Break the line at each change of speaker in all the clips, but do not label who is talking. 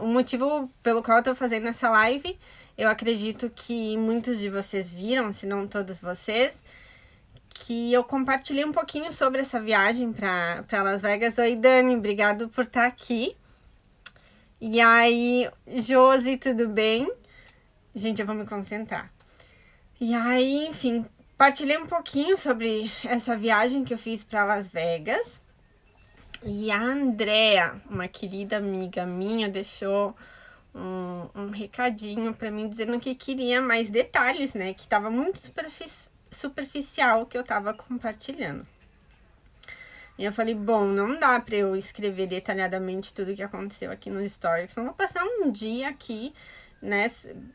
O motivo pelo qual eu tô fazendo essa live, eu acredito que muitos de vocês viram, se não todos vocês, que eu compartilhei um pouquinho sobre essa viagem para Las Vegas. Oi, Dani, obrigado por estar aqui. E aí, Josi, tudo bem? Gente, eu vou me concentrar. E aí, enfim, partilhei um pouquinho sobre essa viagem que eu fiz para Las Vegas. E a Andrea, uma querida amiga minha, deixou um recadinho para mim dizendo que queria mais detalhes, né? Que estava muito superficial o que eu estava compartilhando. E eu falei, bom, não dá para eu escrever detalhadamente tudo o que aconteceu aqui nos stories. Não vou passar um dia aqui, né,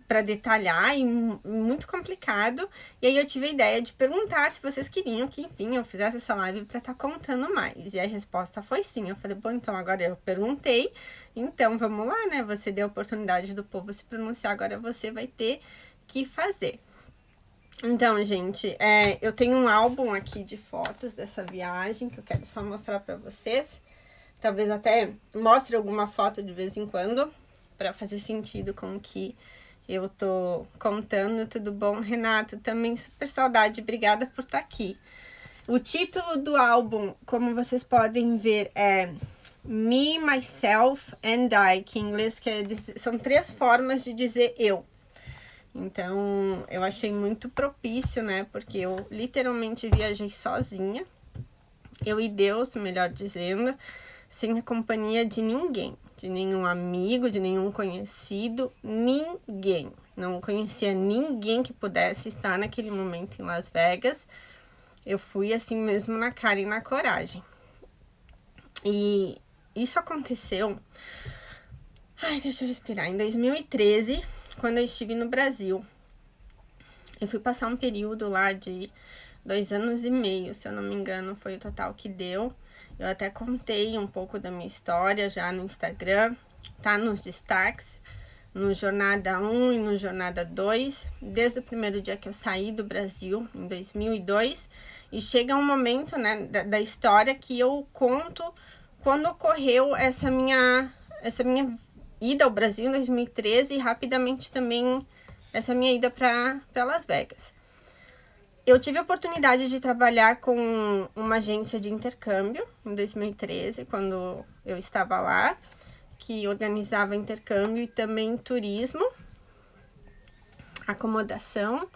para detalhar, e muito complicado. E aí eu tive a ideia de perguntar se vocês queriam que, enfim, eu fizesse essa live para estar contando mais. E a resposta foi sim. Eu falei, bom, então agora eu perguntei, então vamos lá, né? Você deu a oportunidade do povo se pronunciar, agora você vai ter que fazer. Então, gente, eu tenho um álbum aqui de fotos dessa viagem que eu quero só mostrar para vocês. Talvez até mostre alguma foto de vez em quando, para fazer sentido com o que eu tô contando. Tudo bom, Renato? Também super saudade, obrigada por estar aqui. O título do álbum, como vocês podem ver, é Me, Myself and I, que em inglês são 3 formas de dizer eu. Então, eu achei muito propício, né? Porque eu literalmente viajei sozinha. Eu e Deus, melhor dizendo, sem a companhia de ninguém. De nenhum amigo, de nenhum conhecido, ninguém. Não conhecia ninguém que pudesse estar naquele momento em Las Vegas. Eu fui assim mesmo na cara e na coragem. E isso aconteceu... Ai, deixa eu respirar. Em 2013... quando eu estive no Brasil. Eu fui passar um período lá de 2 anos e meio, se eu não me engano, foi o total que deu. Eu até contei um pouco da minha história já no Instagram, tá nos destaques, no Jornada 1 e no Jornada 2, desde o primeiro dia que eu saí do Brasil, em 2002, e chega um momento, né, da história que eu conto quando ocorreu essa minha ida ao Brasil em 2013 e rapidamente também essa minha ida para Las Vegas. Eu tive a oportunidade de trabalhar com uma agência de intercâmbio em 2013, quando eu estava lá, que organizava intercâmbio e também turismo, acomodação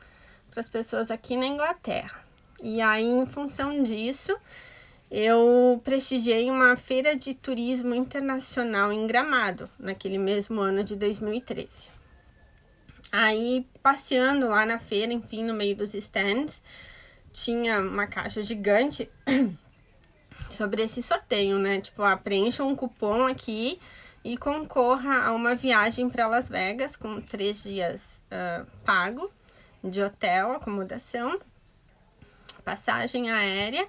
para as pessoas aqui na Inglaterra. E aí, em função disso, eu prestigiei uma feira de turismo internacional em Gramado, naquele mesmo ano de 2013. Aí, passeando lá na feira, enfim, no meio dos stands, tinha uma caixa gigante sobre esse sorteio, né? Tipo, preencha um cupom aqui e concorra a uma viagem para Las Vegas com 3 dias pago de hotel, acomodação, passagem aérea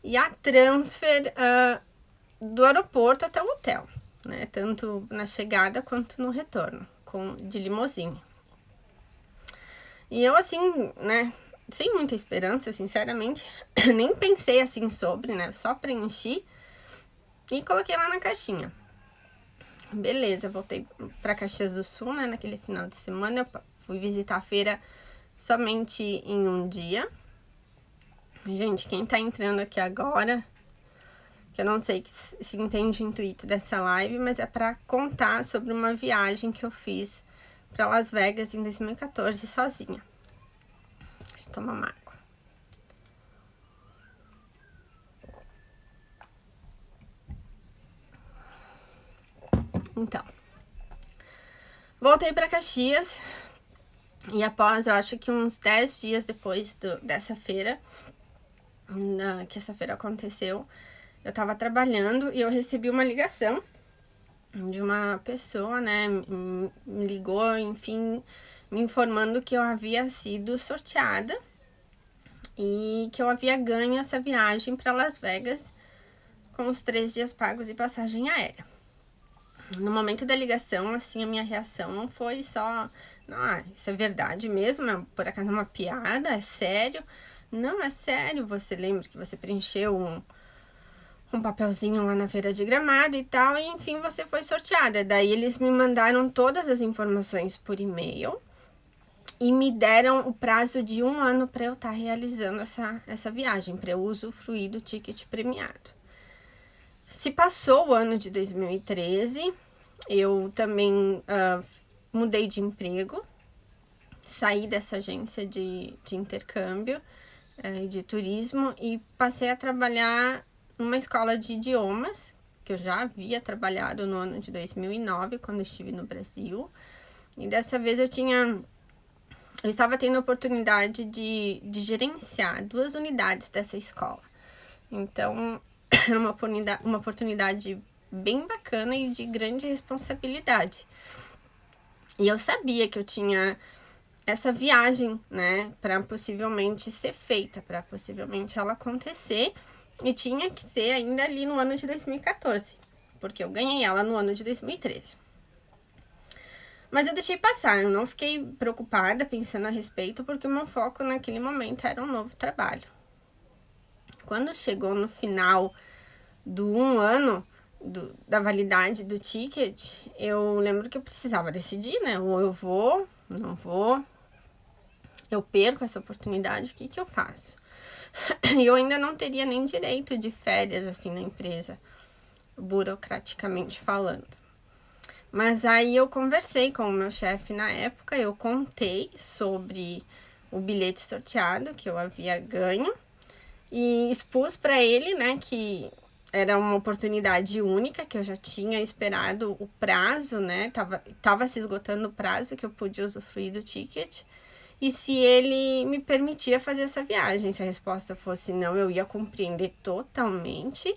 e a transfer do aeroporto até o hotel, né? Tanto na chegada quanto no retorno, de limusine. E eu, assim, né, sem muita esperança, sinceramente, nem pensei assim sobre, né? Só preenchi e coloquei lá na caixinha. Beleza, voltei para Caxias do Sul, né? Naquele final de semana, eu fui visitar a feira somente em um dia. Gente, quem tá entrando aqui agora, que eu não sei se entende o intuito dessa live, mas é para contar sobre uma viagem que eu fiz para Las Vegas em 2014 sozinha. Deixa eu tomar uma água. Então, voltei para Caxias e após, eu acho que uns 10 dias depois dessa feira, que essa feira aconteceu, eu tava trabalhando e eu recebi uma ligação de uma pessoa, né, me ligou, enfim, me informando que eu havia sido sorteada e que eu havia ganho essa viagem para Las Vegas com os 3 dias pagos e passagem aérea. No momento da ligação, assim, a minha reação não foi só, isso é verdade mesmo, por acaso é uma piada, é sério? Não, é sério, você lembra que você preencheu um papelzinho lá na feira de Gramado e tal, e enfim, você foi sorteada. Daí eles me mandaram todas as informações por e-mail e me deram o prazo de 1 ano para eu estar realizando essa viagem, para eu usufruir do ticket premiado. Se passou o ano de 2013, eu também mudei de emprego, saí dessa agência de intercâmbio de turismo e passei a trabalhar numa escola de idiomas, que eu já havia trabalhado no ano de 2009, quando estive no Brasil. E dessa vez eu estava tendo a oportunidade de gerenciar 2 unidades dessa escola. Então, era uma oportunidade bem bacana e de grande responsabilidade. E eu sabia que eu tinha essa viagem, né, para possivelmente ser feita, para possivelmente ela acontecer, e tinha que ser ainda ali no ano de 2014, porque eu ganhei ela no ano de 2013. Mas eu deixei passar, eu não fiquei preocupada pensando a respeito, porque o meu foco naquele momento era um novo trabalho. Quando chegou no final do 1 ano da validade do ticket, eu lembro que eu precisava decidir, né? Ou eu vou, não vou, eu perco essa oportunidade, o que eu faço? E eu ainda não teria nem direito de férias, assim, na empresa, burocraticamente falando. Mas aí eu conversei com o meu chefe na época, eu contei sobre o bilhete sorteado que eu havia ganho e expus para ele, né, que era uma oportunidade única, que eu já tinha esperado o prazo, né, tava se esgotando o prazo que eu podia usufruir do ticket, e se ele me permitia fazer essa viagem. Se a resposta fosse não, eu ia compreender totalmente,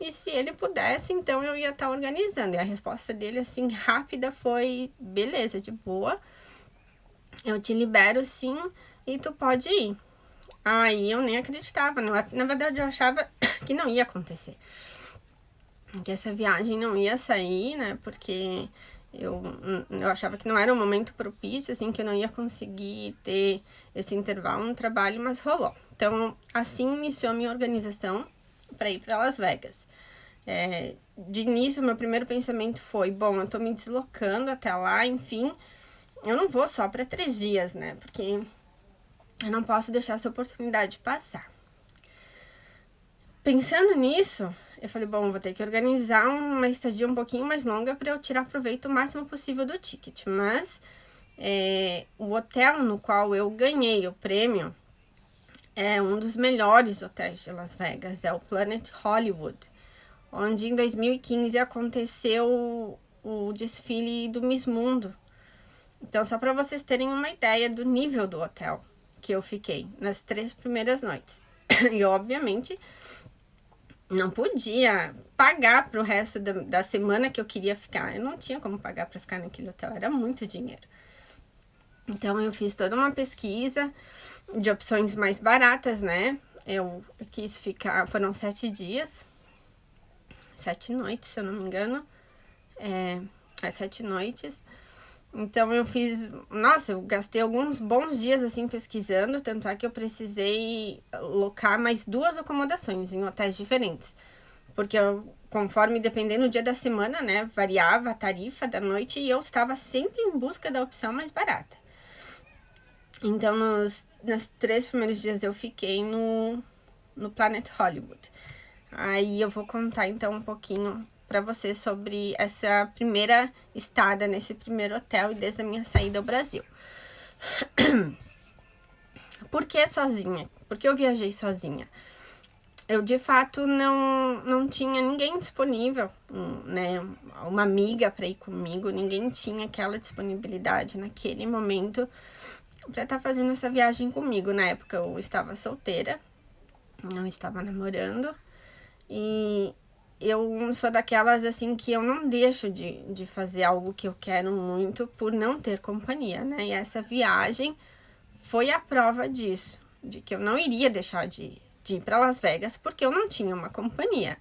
e se ele pudesse, então eu ia estar organizando. E a resposta dele, assim, rápida, foi: beleza, de boa, eu te libero sim, e tu pode ir. Aí eu nem acreditava, na verdade eu achava que não ia acontecer, que essa viagem não ia sair, né, porque eu achava que não era um momento propício, assim, que eu não ia conseguir ter esse intervalo no trabalho, mas rolou. Então, assim iniciou a minha organização para ir para Las Vegas. De início, meu primeiro pensamento foi: bom, eu tô me deslocando até lá, enfim, eu não vou só para 3 dias, né, porque eu não posso deixar essa oportunidade passar. Pensando nisso, eu falei: bom, vou ter que organizar uma estadia um pouquinho mais longa para eu tirar proveito o máximo possível do ticket. Mas o hotel no qual eu ganhei o prêmio é um dos melhores hotéis de Las Vegas, é o Planet Hollywood, onde em 2015 aconteceu o desfile do Miss Mundo. Então, só para vocês terem uma ideia do nível do hotel que eu fiquei nas 3 primeiras noites. E, obviamente, não podia pagar pro resto da semana que eu queria ficar. Eu não tinha como pagar para ficar naquele hotel, era muito dinheiro. Então, eu fiz toda uma pesquisa de opções mais baratas, né? Eu quis ficar, foram 7 dias, 7 noites, se eu não me engano. 7 noites. Então, eu gastei alguns bons dias, assim, pesquisando, tanto é que eu precisei locar mais 2 acomodações em hotéis diferentes, porque conforme, dependendo do dia da semana, né, variava a tarifa da noite, e eu estava sempre em busca da opção mais barata. Então, nos 3 primeiros dias eu fiquei no Planet Hollywood. Aí eu vou contar, então, um pouquinho para você sobre essa primeira estada nesse primeiro hotel e desde a minha saída ao Brasil. Por que sozinha? Por que eu viajei sozinha? Eu, de fato, não tinha ninguém disponível, né? Uma amiga para ir comigo, ninguém tinha aquela disponibilidade naquele momento para estar fazendo essa viagem comigo. Na época eu estava solteira, não estava namorando, e eu sou daquelas, assim, que eu não deixo de fazer algo que eu quero muito por não ter companhia, né? E essa viagem foi a prova disso, de que eu não iria deixar de ir para Las Vegas porque eu não tinha uma companhia.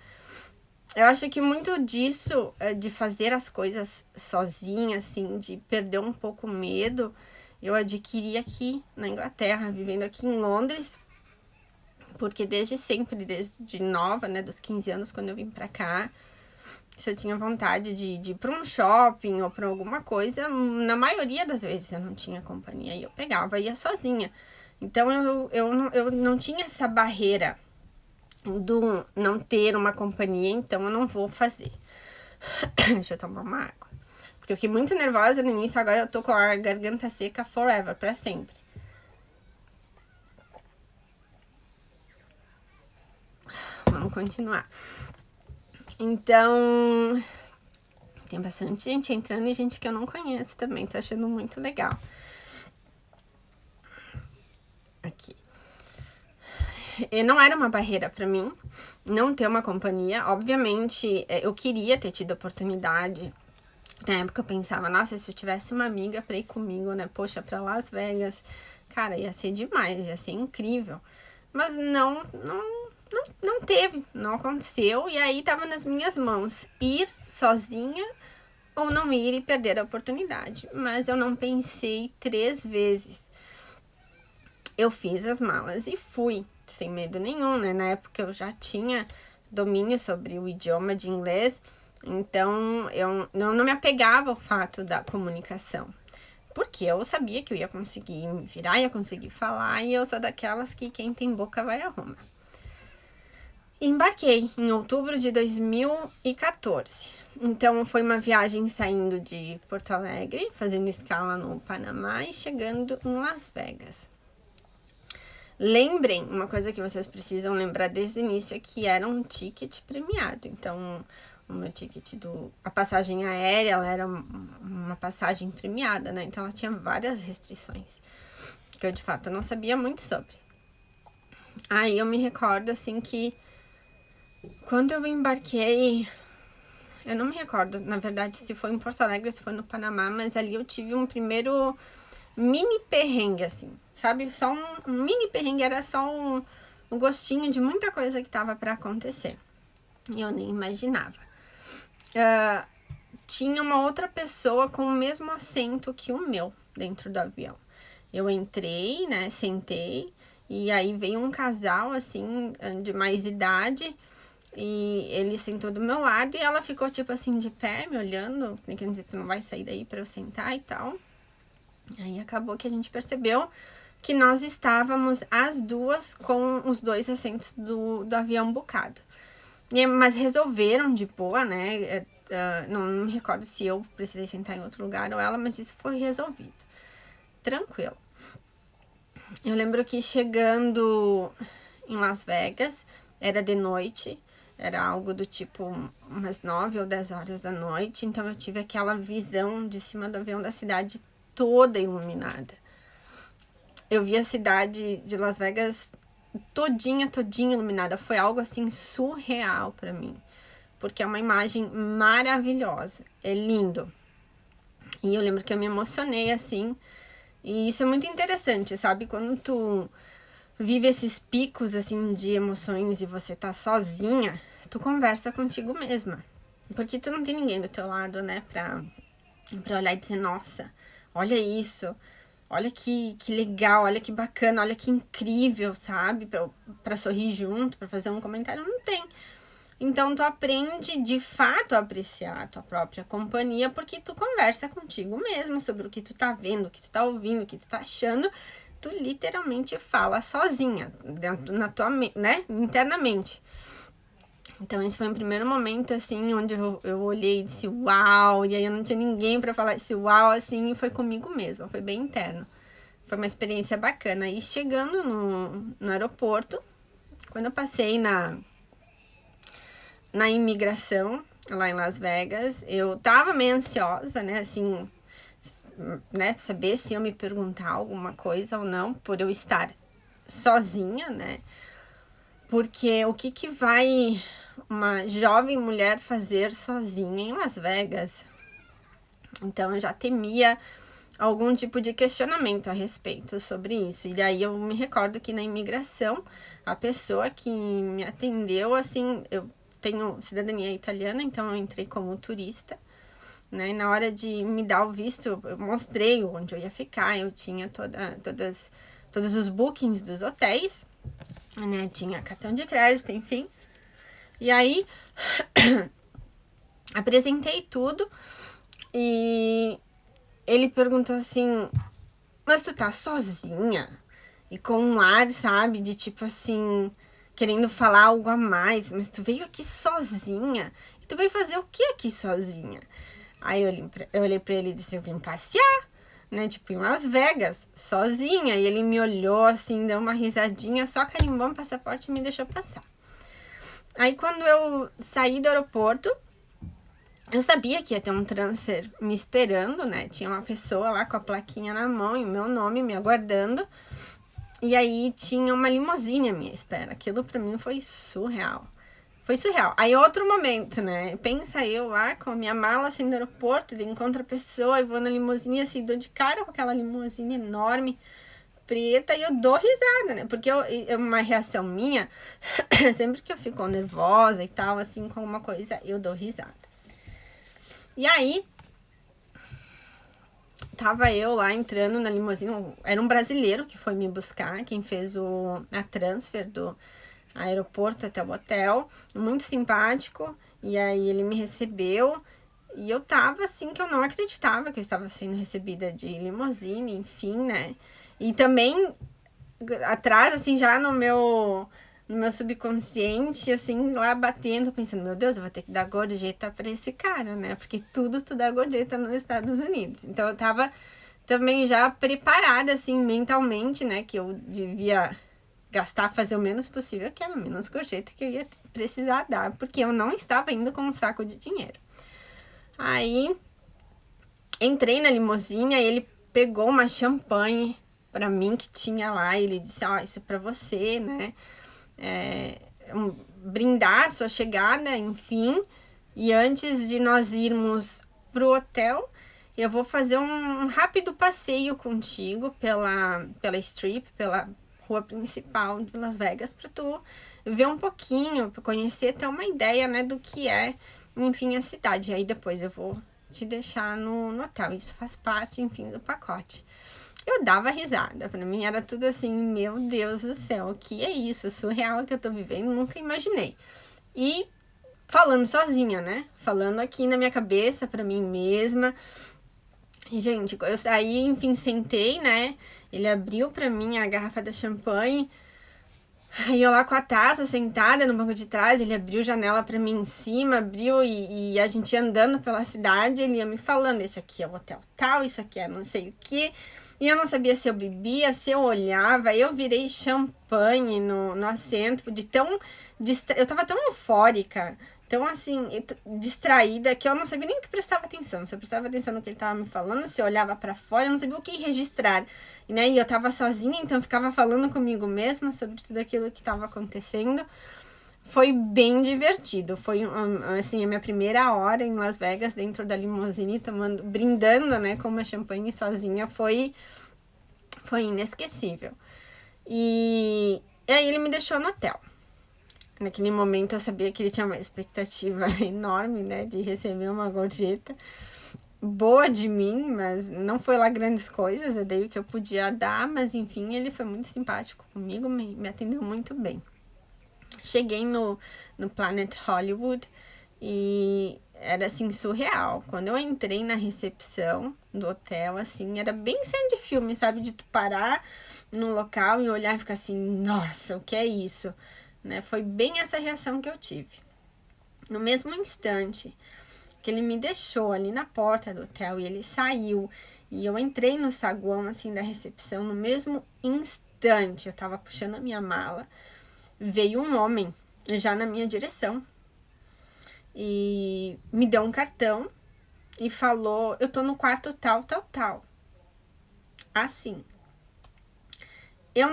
Eu acho que muito disso, de fazer as coisas sozinha, assim, de perder um pouco o medo, eu adquiri aqui na Inglaterra, vivendo aqui em Londres, Porque desde sempre, desde nova, né, dos 15 anos, quando eu vim pra cá, se eu tinha vontade de ir pra um shopping ou pra alguma coisa, na maioria das vezes eu não tinha companhia e eu pegava e ia sozinha. Então eu não tinha essa barreira do não ter uma companhia, então eu não vou fazer. Deixa eu tomar uma água. Porque eu fiquei muito nervosa no início, agora eu tô com a garganta seca forever, pra sempre. Vamos continuar. Então, tem bastante gente entrando e gente que eu não conheço também. Tô achando muito legal. Aqui. E não era uma barreira pra mim não ter uma companhia. Obviamente, eu queria ter tido oportunidade. Na época eu pensava, nossa, se eu tivesse uma amiga pra ir comigo, né? Poxa, pra Las Vegas. Cara, ia ser demais, ia ser incrível. Mas não teve, não aconteceu. E aí tava nas minhas mãos ir sozinha ou não ir e perder a oportunidade. Mas eu não pensei 3 vezes. Eu fiz as malas e fui, sem medo nenhum, né? Na época eu já tinha domínio sobre o idioma de inglês, então eu não me apegava ao fato da comunicação. Porque eu sabia que eu ia conseguir me virar, ia conseguir falar, e eu sou daquelas que quem tem boca vai a Roma. Embarquei em outubro de 2014. Então, foi uma viagem saindo de Porto Alegre, fazendo escala no Panamá e chegando em Las Vegas. Lembrem, uma coisa que vocês precisam lembrar desde o início é que era um ticket premiado. Então, o meu ticket a passagem aérea, ela era uma passagem premiada, né? Então, ela tinha várias restrições, que eu, de fato, não sabia muito sobre. Aí, eu me recordo, assim, que quando eu embarquei, eu não me recordo, na verdade, se foi em Porto Alegre ou se foi no Panamá, mas ali eu tive um primeiro mini perrengue, assim, sabe? Só um mini perrengue, era só um gostinho de muita coisa que tava pra acontecer. E eu nem imaginava. Tinha uma outra pessoa com o mesmo assento que o meu dentro do avião. Eu entrei, né, sentei, e aí veio um casal, assim, de mais idade, e ele sentou do meu lado e ela ficou, tipo assim, de pé, me olhando, querendo dizer, tu não vai sair daí pra eu sentar e tal. Aí acabou que a gente percebeu que nós estávamos as duas com os 2 assentos do avião bucado. Mas resolveram de boa, né? Não me recordo se eu precisei sentar em outro lugar ou ela, mas isso foi resolvido. Tranquilo. Eu lembro que chegando em Las Vegas, era de noite, era algo do tipo umas 9 ou 10 horas da noite, então eu tive aquela visão de cima do avião da cidade toda iluminada. Eu vi a cidade de Las Vegas todinha iluminada. Foi algo assim surreal pra mim, porque é uma imagem maravilhosa, é lindo. E eu lembro que eu me emocionei assim, e isso é muito interessante, sabe? Quando tu vive esses picos assim de emoções e você tá sozinha, tu conversa contigo mesma, porque tu não tem ninguém do teu lado, né, pra olhar e dizer, nossa, olha isso, olha que legal, olha que bacana, olha que incrível, sabe? Pra sorrir junto, pra fazer um comentário, não tem. Então, tu aprende, de fato, a apreciar a tua própria companhia, porque tu conversa contigo mesmo sobre o que tu tá vendo, o que tu tá ouvindo, o que tu tá achando. Tu literalmente fala sozinha, dentro, na tua, né, internamente. Então, esse foi um primeiro momento, assim, onde eu olhei e disse, uau, e aí eu não tinha ninguém pra falar esse uau, assim, e foi comigo mesma, foi bem interno. Foi uma experiência bacana. E chegando no aeroporto, quando eu passei na imigração, lá em Las Vegas, eu tava meio ansiosa, né, assim, né, saber se iam me perguntar alguma coisa ou não, por eu estar sozinha, né, porque o que vai uma jovem mulher fazer sozinha em Las Vegas? Então eu já temia algum tipo de questionamento a respeito sobre isso. E daí eu me recordo que na imigração, a pessoa que me atendeu, assim, eu tenho cidadania italiana, então eu entrei como turista, né? E na hora de me dar o visto, eu mostrei onde eu ia ficar, eu tinha todos os bookings dos hotéis. né? Tinha cartão de crédito, enfim. E aí, apresentei tudo e ele perguntou assim, mas tu tá sozinha? E com um ar, sabe, de tipo assim, querendo falar algo a mais, mas tu veio aqui sozinha? E tu veio fazer o que aqui sozinha? Aí eu olhei pra ele e disse, eu vim passear, né, tipo em Las Vegas, sozinha. E ele me olhou assim, deu uma risadinha, só carimbou o passaporte e me deixou passar. Aí quando eu saí do aeroporto, eu sabia que ia ter um transfer me esperando, né? Tinha uma pessoa lá com a plaquinha na mão e o meu nome me aguardando. E aí tinha uma limusine à minha espera. Aquilo pra mim foi surreal. Foi surreal. Aí outro momento, né? Pensa eu lá com a minha mala assim do aeroporto, de encontro a pessoa e vou na limusine assim, dou de cara com aquela limusine enorme, preta, e eu dou risada, né? Porque é uma reação minha, sempre que eu fico nervosa e tal, assim, com alguma coisa, eu dou risada. E aí, tava eu lá entrando na limusine, era um brasileiro que foi me buscar, quem fez a transfer do aeroporto até o hotel, muito simpático, e aí ele me recebeu, e eu tava assim, que eu não acreditava que eu estava sendo recebida de limusine, enfim, né? E também, atrás, assim, já no meu subconsciente, assim, lá batendo, pensando, meu Deus, eu vou ter que dar gorjeta pra esse cara, né? Porque tudo tu dá gorjeta nos Estados Unidos. Então, eu tava também já preparada, assim, mentalmente, né? Que eu devia gastar, fazer o menos possível, que era o menos gorjeta que eu ia precisar dar, porque eu não estava indo com um saco de dinheiro. Aí, entrei na limusine, aí ele pegou uma champanhe pra mim que tinha lá, e ele disse, ó, isso é pra você, né? Brindar a sua chegada, enfim. E antes de nós irmos pro hotel, eu vou fazer um rápido passeio contigo pela Strip, pela rua principal de Las Vegas, pra tu ver um pouquinho, pra conhecer, ter uma ideia, né, do que é, enfim, a cidade. Aí depois eu vou te deixar no hotel. Isso faz parte, enfim, do pacote. Eu dava risada, pra mim era tudo assim, meu Deus do céu, o que é isso? Surreal que eu tô vivendo, nunca imaginei. E falando sozinha, né? Falando aqui na minha cabeça, pra mim mesma. E, gente, eu saí, enfim, sentei, né? Ele abriu pra mim a garrafa da champanhe. Aí eu lá com a taça, sentada no banco de trás, ele abriu janela pra mim em cima, abriu e a gente ia andando pela cidade, ele ia me falando, esse aqui é o hotel tal, isso aqui é não sei o que. E eu não sabia se eu bebia, se eu olhava, eu virei champanhe no assento, de tão... Eu tava tão eufórica, tão assim, distraída, que eu não sabia nem o que prestava atenção. Se eu prestava atenção no que ele tava me falando, se eu olhava pra fora, eu não sabia o que registrar. Né? E eu tava sozinha, então eu ficava falando comigo mesma sobre tudo aquilo que tava acontecendo. Foi bem divertido. Foi, assim, a minha primeira hora em Las Vegas, dentro da limusine, brindando, né, com uma champanhe sozinha. Foi inesquecível. E aí ele me deixou no hotel. Naquele momento eu sabia que ele tinha uma expectativa enorme, né, de receber uma gorjeta boa de mim, mas não foi lá grandes coisas, eu dei o que eu podia dar, mas enfim, ele foi muito simpático comigo, me atendeu muito bem. Cheguei no Planet Hollywood e era assim, surreal. Quando eu entrei na recepção do hotel, assim, era bem cena de filme, sabe? De tu parar no local e olhar e ficar assim, nossa, o que é isso? Né? Foi bem essa reação que eu tive. No mesmo instante que ele me deixou ali na porta do hotel e ele saiu, e eu entrei no saguão, assim, da recepção, no mesmo instante, eu tava puxando a minha mala, veio um homem já na minha direção e me deu um cartão e falou, eu tô no quarto tal, tal, tal. Assim. Eu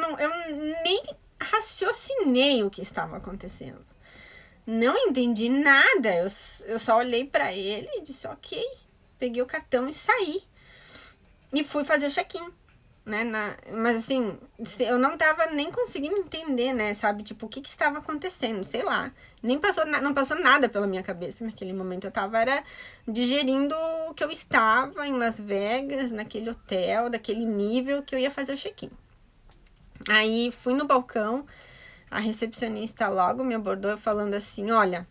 nem raciocinei o que estava acontecendo. Não entendi nada, eu só olhei pra ele e disse, ok. Peguei o cartão e saí. E fui fazer o check-in, né? Mas assim, eu não tava nem conseguindo entender, né? Sabe, tipo, o que estava acontecendo, sei lá. Não passou nada pela minha cabeça naquele momento. Eu tava digerindo o que eu estava em Las Vegas, naquele hotel, daquele nível que eu ia fazer o check-in. Aí fui no balcão. A recepcionista logo me abordou falando assim, olha,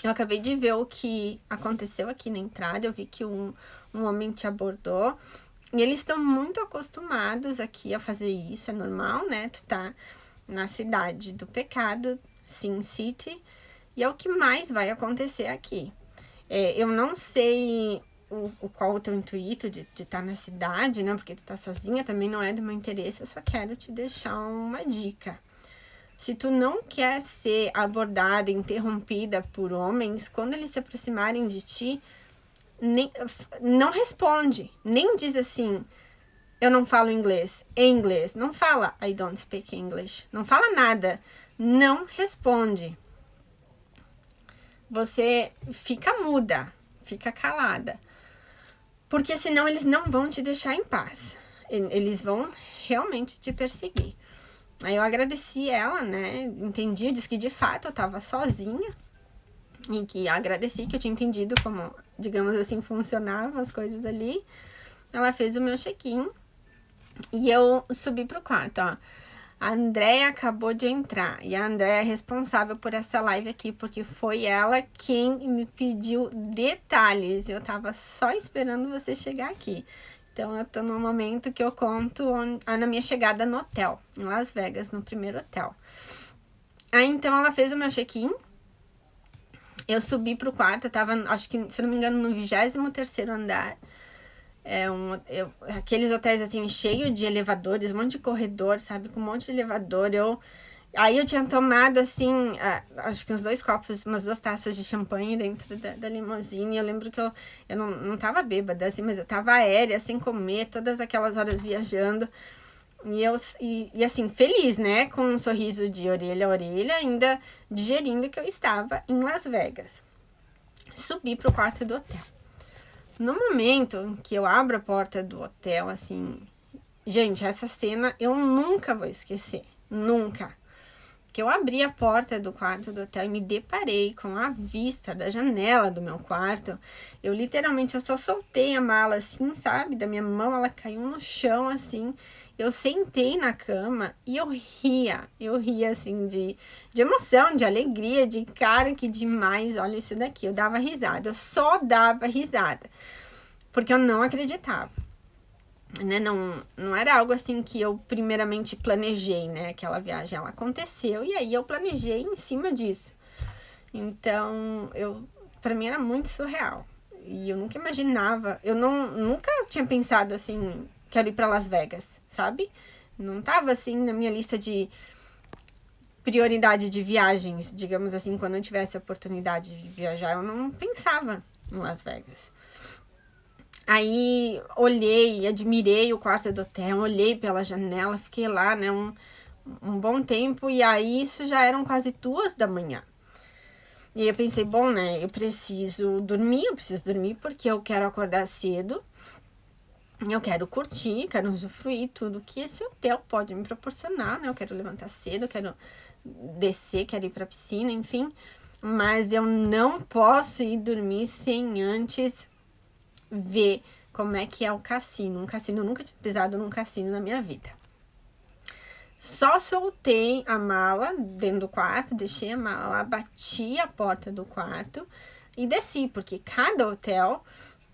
eu acabei de ver o que aconteceu aqui na entrada, eu vi que um homem te abordou, e eles estão muito acostumados aqui a fazer isso, é normal, né? Tu tá na cidade do pecado, Sin City, e é o que mais vai acontecer aqui. Eu não sei qual o teu intuito de estar na cidade, né? Porque tu tá sozinha, também não é do meu interesse, eu só quero te deixar uma dica. Se tu não quer ser abordada, interrompida por homens, quando eles se aproximarem de ti, não responde, nem diz assim, eu não falo inglês, em inglês, não fala I don't speak English, não fala nada, não responde. Você fica muda, fica calada, porque senão eles não vão te deixar em paz, eles vão realmente te perseguir. Aí eu agradeci ela, né, entendi, disse que de fato eu tava sozinha, e que agradeci que eu tinha entendido como, digamos assim, funcionavam as coisas ali. Ela fez o meu check-in e eu subi pro quarto, ó. A Andréia acabou de entrar e a Andréia é responsável por essa live aqui, porque foi ela quem me pediu detalhes. Eu tava só esperando você chegar aqui. Então, eu tô no momento que eu conto na minha chegada no hotel, em Las Vegas, no primeiro hotel. Aí, então, ela fez o meu check-in. Eu subi pro quarto, eu tava, acho que, se não me engano, no 23º andar. Aqueles hotéis, assim, cheio de elevadores, um monte de corredor, sabe? Com um monte de elevador. Aí eu tinha tomado, assim, acho que uns 2 copos, umas 2 taças de champanhe dentro da limusine. Eu lembro que eu não tava bêbada, assim, mas eu tava aérea, sem comer, todas aquelas horas viajando. E assim, feliz, né? Com um sorriso de orelha a orelha, ainda digerindo que eu estava em Las Vegas. Subi pro quarto do hotel. No momento em que eu abro a porta do hotel, assim... Gente, essa cena eu nunca vou esquecer. Nunca. Que eu abri a porta do quarto do hotel e me deparei com a vista da janela do meu quarto. Eu só soltei a mala assim, sabe? Da minha mão, ela caiu no chão assim. Eu sentei na cama e eu ria assim de emoção, de alegria, de cara, que demais, olha isso daqui. Eu dava risada, eu só dava risada, porque eu não acreditava. Né? Não era algo assim que eu primeiramente planejei, né? Aquela viagem, ela aconteceu e aí eu planejei em cima disso. Então, para mim era muito surreal. E eu nunca imaginava, nunca tinha pensado assim, quero ir para Las Vegas, sabe? Não tava assim na minha lista de prioridade de viagens, digamos assim, quando eu tivesse a oportunidade de viajar, eu não pensava em Las Vegas. Aí, olhei, admirei o quarto do hotel, olhei pela janela, fiquei lá, né, um bom tempo, e aí isso já eram quase 2 da manhã. E eu pensei, bom, né, eu preciso dormir porque eu quero acordar cedo, eu quero curtir, quero usufruir tudo que esse hotel pode me proporcionar, né, eu quero levantar cedo, eu quero descer, quero ir pra piscina, enfim, mas eu não posso ir dormir sem antes ver como é que é o cassino. Eu nunca tinha pisado num cassino na minha vida. Só soltei a mala dentro do quarto, deixei a mala lá, bati a porta do quarto e desci, porque cada hotel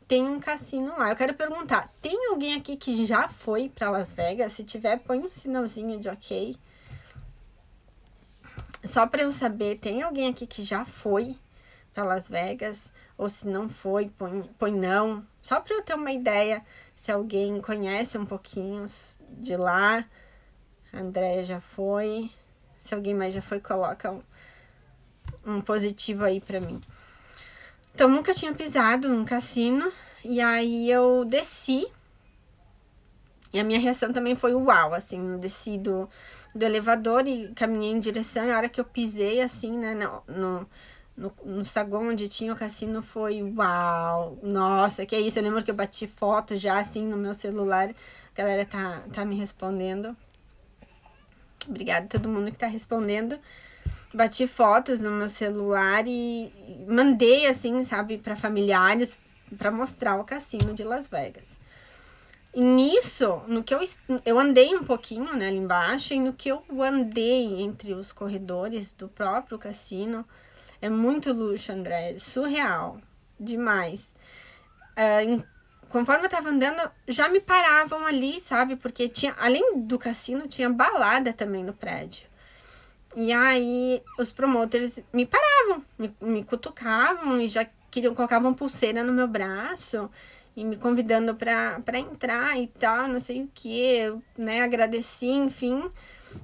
tem um cassino lá. Eu quero perguntar, tem alguém aqui que já foi para Las Vegas? Se tiver, põe um sinalzinho de ok. Só para eu saber, tem alguém aqui que já foi para Las Vegas? Ou se não foi, põe não. Só para eu ter uma ideia, se alguém conhece um pouquinho de lá. A Andréia já foi. Se alguém mais já foi, coloca um positivo aí para mim. Então, nunca tinha pisado num cassino. E aí, eu desci. E a minha reação também foi uau, assim. Desci do elevador e caminhei em direção. E a hora que eu pisei, assim, né, no saguão onde tinha o cassino, foi uau, nossa, que é isso. Eu lembro que eu bati foto já assim no meu celular. A galera tá me respondendo. Obrigada a todo mundo que tá respondendo. Bati fotos no meu celular e mandei assim, sabe, para familiares, para mostrar o cassino de Las Vegas. E nisso, no que eu andei um pouquinho, né, ali embaixo, e no que eu andei entre os corredores do próprio cassino, é muito luxo, André, surreal, demais. Conforme eu tava andando, já me paravam ali, sabe? Porque tinha, além do cassino, tinha balada também no prédio. E aí, os promoters me paravam, me cutucavam e já colocavam pulseira no meu braço e me convidando pra entrar e tal, não sei o que, eu, né, agradeci, enfim,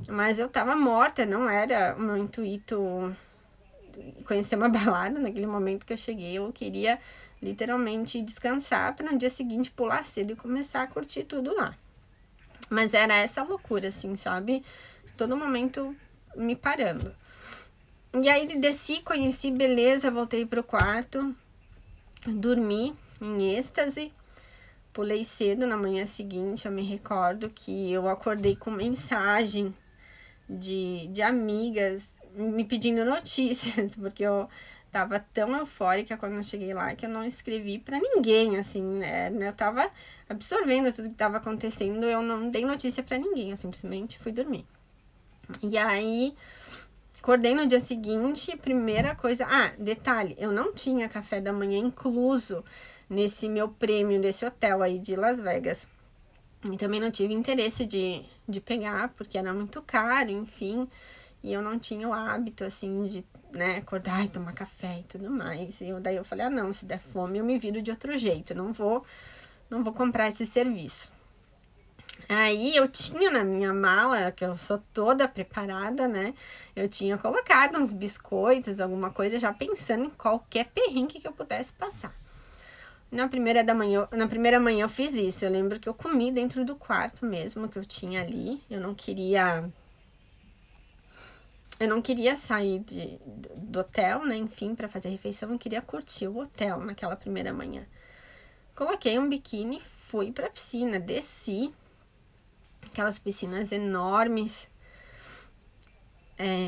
mas eu tava morta, não era o meu intuito conhecer uma balada naquele momento que eu cheguei, eu queria literalmente descansar para no dia seguinte pular cedo e começar a curtir tudo lá. Mas era essa loucura, assim, sabe? Todo momento me parando. E aí desci, conheci, beleza, voltei pro quarto, dormi em êxtase, pulei cedo na manhã seguinte, eu me recordo que eu acordei com mensagem de amigas me pedindo notícias, porque eu tava tão eufórica quando eu cheguei lá que eu não escrevi pra ninguém, assim, né? Eu tava absorvendo tudo que tava acontecendo, eu não dei notícia pra ninguém, eu simplesmente fui dormir. E aí, acordei no dia seguinte, primeira coisa... Ah, detalhe, eu não tinha café da manhã incluso nesse meu prêmio desse hotel aí de Las Vegas. E também não tive interesse de pegar, porque era muito caro, enfim. E eu não tinha o hábito, assim, de, né, acordar e tomar café e tudo mais. E daí eu falei, não, se der fome eu me viro de outro jeito, não vou comprar esse serviço. Aí eu tinha na minha mala, que eu sou toda preparada, né? Eu tinha colocado uns biscoitos, alguma coisa, já pensando em qualquer perrengue que eu pudesse passar. Na primeira manhã eu fiz isso. Eu lembro que eu comi dentro do quarto mesmo que eu tinha ali. Eu não queria sair do hotel, né? Enfim, para fazer refeição. Eu queria curtir o hotel naquela primeira manhã. Coloquei um biquíni, fui pra piscina, desci. Aquelas piscinas enormes.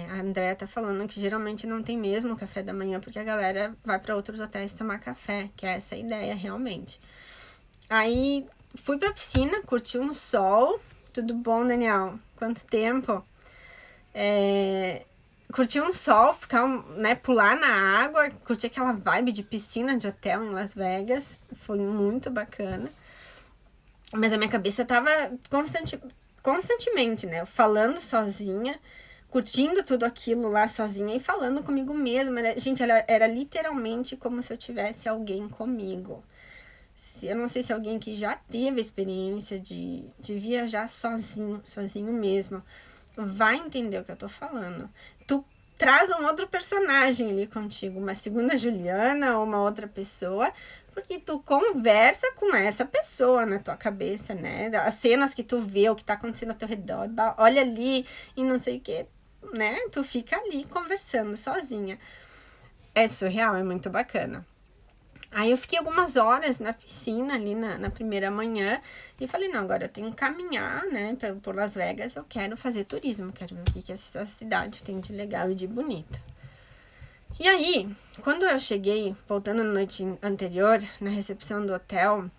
A Andrea tá falando que geralmente não tem mesmo café da manhã, porque a galera vai para outros hotéis tomar café, que é essa a ideia realmente. Aí fui pra piscina, curti um sol. Tudo bom, Daniel? Quanto tempo? Curti um sol, ficar, né, pular na água, curti aquela vibe de piscina de hotel em Las Vegas. Foi muito bacana. Mas a minha cabeça tava constantemente, né? Falando sozinha, curtindo tudo aquilo lá sozinha e falando comigo mesma. Gente, era literalmente como se eu tivesse alguém comigo. Eu não sei se alguém que já teve a experiência de viajar sozinho mesmo, vai entender o que eu tô falando. Tu traz um outro personagem ali contigo, uma segunda Juliana ou uma outra pessoa, porque tu conversa com essa pessoa na tua cabeça, né? As cenas que tu vê, o que tá acontecendo ao teu redor, olha ali e não sei o que, né? Tu fica ali conversando sozinha. É surreal, é muito bacana. Aí eu fiquei algumas horas na piscina ali na primeira manhã e falei, não, agora eu tenho que caminhar, né, por Las Vegas, eu quero fazer turismo, quero ver o que essa cidade tem de legal e de bonito. E aí, quando eu cheguei, voltando na noite anterior, na recepção do hotel,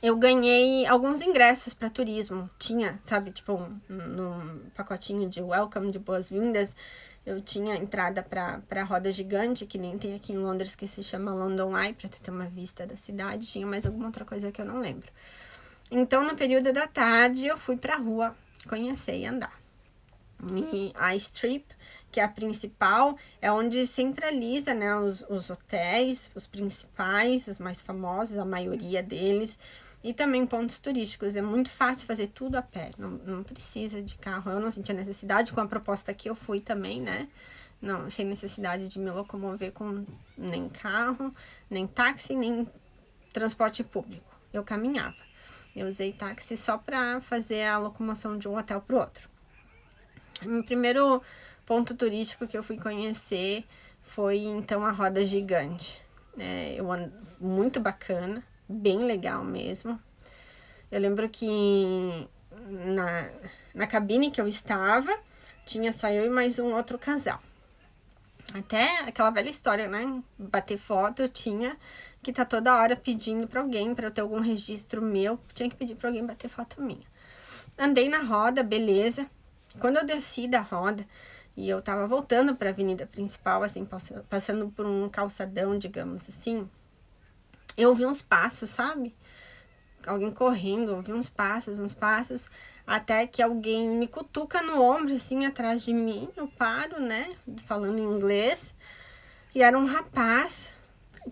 eu ganhei alguns ingressos para turismo. Tinha, sabe, tipo, num pacotinho de welcome, de boas-vindas, eu tinha entrada pra roda gigante, que nem tem aqui em Londres, que se chama London Eye, pra tu ter uma vista da cidade. Tinha mais alguma outra coisa que eu não lembro. Então, no período da tarde, eu fui pra rua conhecer e andar. E a Strip, que é a principal, é onde centraliza, né, os hotéis, os principais, os mais famosos, a maioria deles, e também pontos turísticos. É muito fácil fazer tudo a pé, não precisa de carro. Eu não senti a necessidade, com a proposta que eu fui também, né, não, sem necessidade de me locomover com nem carro, nem táxi, nem transporte público. Eu caminhava. Eu usei táxi só para fazer a locomoção de um hotel pro outro. O primeiro ponto turístico que eu fui conhecer foi, então, a roda gigante. Muito bacana, bem legal mesmo. Eu lembro que na cabine que eu estava, tinha só eu e mais um outro casal. Até aquela velha história, né? Bater foto eu tinha, que tá toda hora pedindo pra alguém, pra eu ter algum registro meu, tinha que pedir pra alguém bater foto minha. Andei na roda, beleza. Quando eu desci da roda e eu tava voltando pra avenida principal, assim, passando por um calçadão, digamos assim, eu ouvi uns passos, sabe? Alguém correndo, eu ouvi uns passos, até que alguém me cutuca no ombro, assim, atrás de mim. Eu paro, né, falando em inglês, e era um rapaz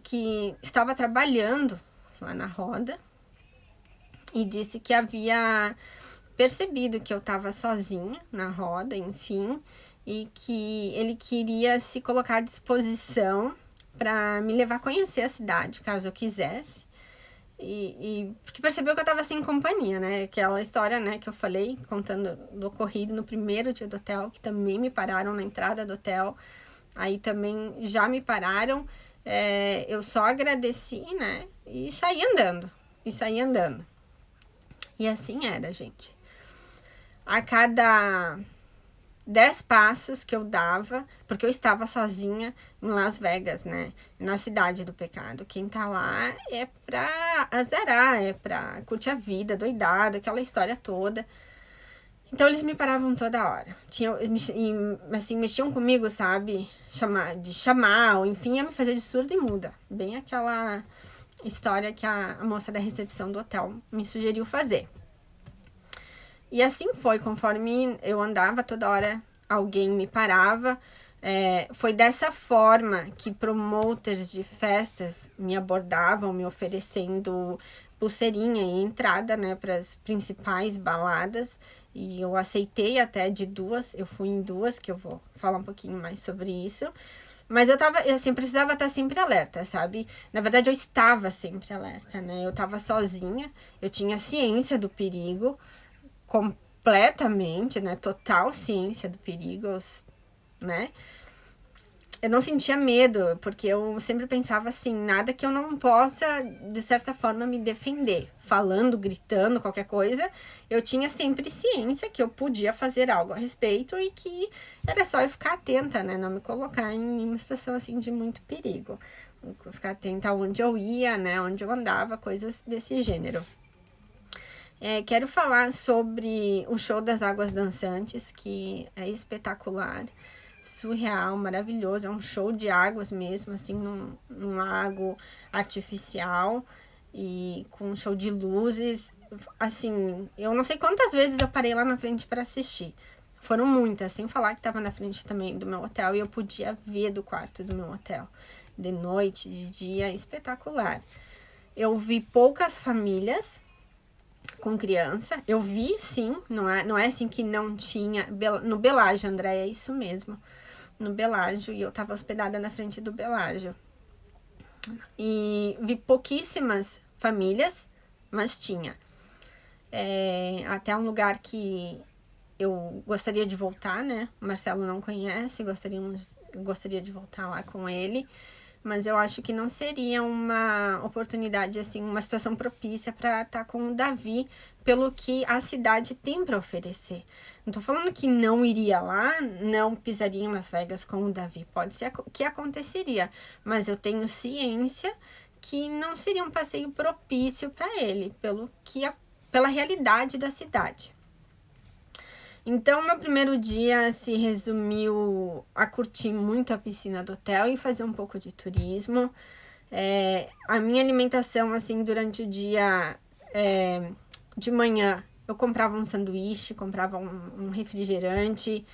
que estava trabalhando lá na roda e disse que havia percebido que eu estava sozinha na roda, enfim, e que ele queria se colocar à disposição para me levar a conhecer a cidade, caso eu quisesse. Porque percebeu que eu tava sem companhia, né? Aquela história, né, que eu falei, contando do ocorrido no primeiro dia do hotel, que também me pararam na entrada do hotel. Aí também já me pararam. Eu só agradeci, né? E saí andando. E assim era, gente. A cada 10 passos que eu dava, porque eu estava sozinha em Las Vegas, né? Na cidade do pecado. Quem tá lá é pra azerar, é pra curtir a vida, doidado, aquela história toda. Então eles me paravam toda hora. Assim, mexiam comigo, sabe? Chamar, ou enfim, ia me fazer de surda e muda. Bem aquela história que a moça da recepção do hotel me sugeriu fazer. E assim foi, conforme eu andava, toda hora alguém me parava. Foi dessa forma que promoters de festas me abordavam, me oferecendo pulseirinha e entrada, né, para as principais baladas. E eu aceitei até de 2, eu fui em 2, que eu vou falar um pouquinho mais sobre isso. Mas eu assim, precisava estar sempre alerta, sabe? Na verdade, eu estava sempre alerta, né? Eu estava sozinha, eu tinha ciência do perigo, completamente, né? Total ciência do perigo, né? Eu não sentia medo, porque eu sempre pensava assim, nada que eu não possa, de certa forma, me defender. Falando, gritando, qualquer coisa, eu tinha sempre ciência que eu podia fazer algo a respeito e que era só eu ficar atenta, né? Não me colocar em uma situação, assim, de muito perigo. Ficar atenta aonde eu ia, né? Onde eu andava, coisas desse gênero. Quero falar sobre o show das águas dançantes, que é espetacular, surreal, maravilhoso. É um show de águas mesmo, assim, num lago artificial e com um show de luzes. Assim, eu não sei quantas vezes eu parei lá na frente para assistir. Foram muitas, sem falar que estava na frente também do meu hotel e eu podia ver do quarto do meu hotel. De noite, de dia, espetacular. Eu vi poucas famílias com criança. Eu vi, sim, não é assim que não tinha. No Belágio, André, é isso mesmo. No Belágio, e eu tava hospedada na frente do Belágio. E vi pouquíssimas famílias, mas tinha. Até um lugar que eu gostaria de voltar, né? O Marcelo não conhece, gostaria de voltar lá com ele. Mas eu acho que não seria uma oportunidade, assim, uma situação propícia para estar com o Davi, pelo que a cidade tem para oferecer. Não tô falando que não iria lá, não pisaria em Las Vegas com o Davi. Pode ser que aconteceria, mas eu tenho ciência que não seria um passeio propício para ele, pela realidade da cidade. Então, meu primeiro dia se resumiu a curtir muito a piscina do hotel e fazer um pouco de turismo. A minha alimentação, assim, durante o dia, de manhã, eu comprava um sanduíche, comprava um refrigerante.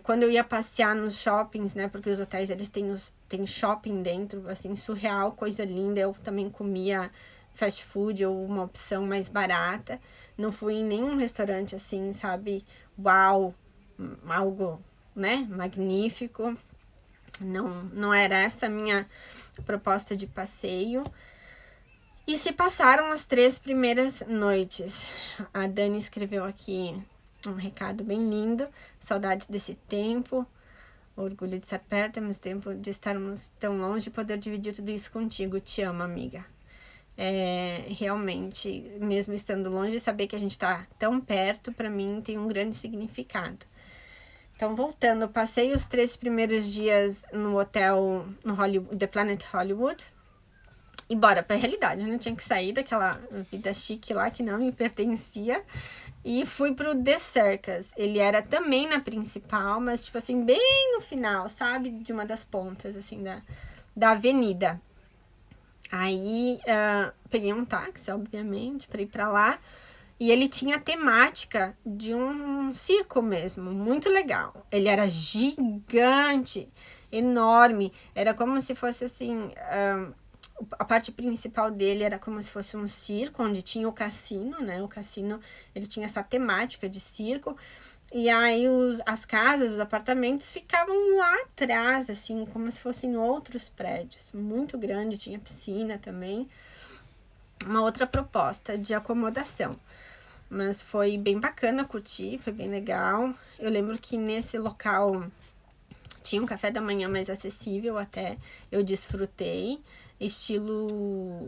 Quando eu ia passear nos shoppings, né, porque os hotéis, eles têm shopping dentro, assim, surreal, coisa linda. Eu também comia fast food ou uma opção mais barata. Não fui em nenhum restaurante assim, sabe? Uau! Algo, né? Magnífico. Não era essa a minha proposta de passeio. E se passaram as 3 primeiras noites. A Dani escreveu aqui um recado bem lindo. Saudades desse tempo. Orgulho de estar perto, ao mesmo tempo de estarmos tão longe e poder dividir tudo isso contigo. Te amo, amiga. Realmente, mesmo estando longe, saber que a gente tá tão perto, para mim, tem um grande significado. Então, voltando, eu passei os 3 primeiros dias no hotel, no Hollywood, The Planet Hollywood. E bora pra realidade, né? Tinha que sair daquela vida chique lá que não me pertencia. E fui pro The Circus. Ele era também na principal, mas, tipo assim, bem no final, sabe? De uma das pontas, assim, da avenida. Aí, peguei um táxi, obviamente, pra ir pra lá. E ele tinha a temática de um circo mesmo, muito legal. Ele era gigante, enorme. Era como se fosse, assim... a parte principal dele era como se fosse um circo, onde tinha o cassino, né? O cassino, ele tinha essa temática de circo. E aí as casas, os apartamentos ficavam lá atrás, assim, como se fossem outros prédios. Muito grande, tinha piscina também. Uma outra proposta de acomodação. Mas foi bem bacana curtir, foi bem legal. Eu lembro que nesse local tinha um café da manhã mais acessível até. Eu desfrutei. Estilo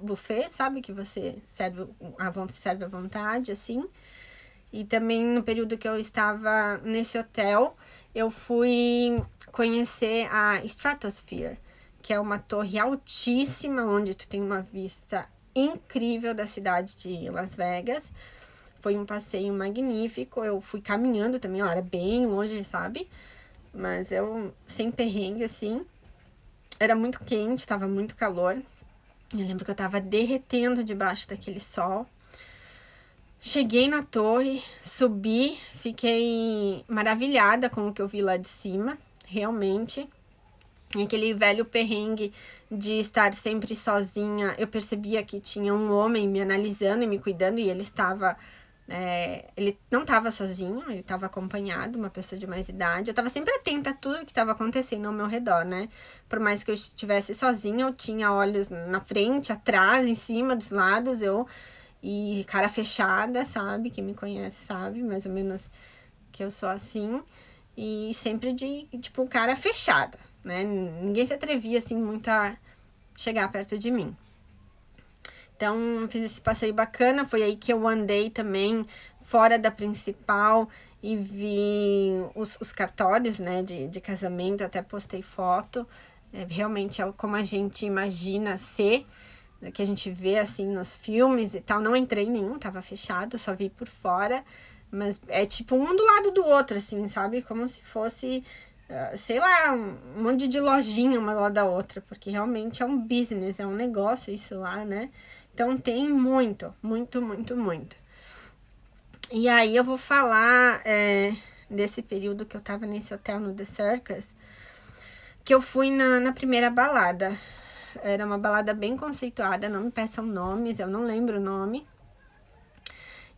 buffet, sabe? Que você serve à vontade, assim. E também no período que eu estava nesse hotel, eu fui conhecer a Stratosphere, que é uma torre altíssima, onde tu tem uma vista incrível da cidade de Las Vegas. Foi um passeio magnífico. Eu fui caminhando também, ela era bem longe, sabe? Mas eu, sem perrengue, assim. Era muito quente, tava muito calor. Eu lembro que eu tava derretendo debaixo daquele sol. Cheguei na torre, subi, fiquei maravilhada com o que eu vi lá de cima, realmente. E aquele velho perrengue de estar sempre sozinha, eu percebia que tinha um homem me analisando e me cuidando, e ele estava... ele não estava sozinho, ele estava acompanhado, uma pessoa de mais idade. Eu estava sempre atenta a tudo que estava acontecendo ao meu redor, né? Por mais que eu estivesse sozinha, eu tinha olhos na frente, atrás, em cima, dos lados, e cara fechada, sabe? Quem me conhece sabe, mais ou menos, que eu sou assim. E sempre tipo, cara fechada, né? Ninguém se atrevia, assim, muito a chegar perto de mim. Então, fiz esse passeio bacana. Foi aí que eu andei também fora da principal e vi os cartórios, né, de casamento. Até postei foto. Realmente é como a gente imagina ser, que a gente vê, assim, nos filmes e tal. Não entrei em nenhum, tava fechado, só vi por fora. Mas é tipo um do lado do outro, assim, sabe? Como se fosse... sei lá, um monte de lojinha uma lá da outra, porque realmente é um business, é um negócio isso lá, né? Então tem muito, muito, muito, muito. E aí eu vou falar desse período que eu tava nesse hotel no The Circus, que eu fui na primeira balada. Era uma balada bem conceituada, não me peçam nomes, eu não lembro o nome.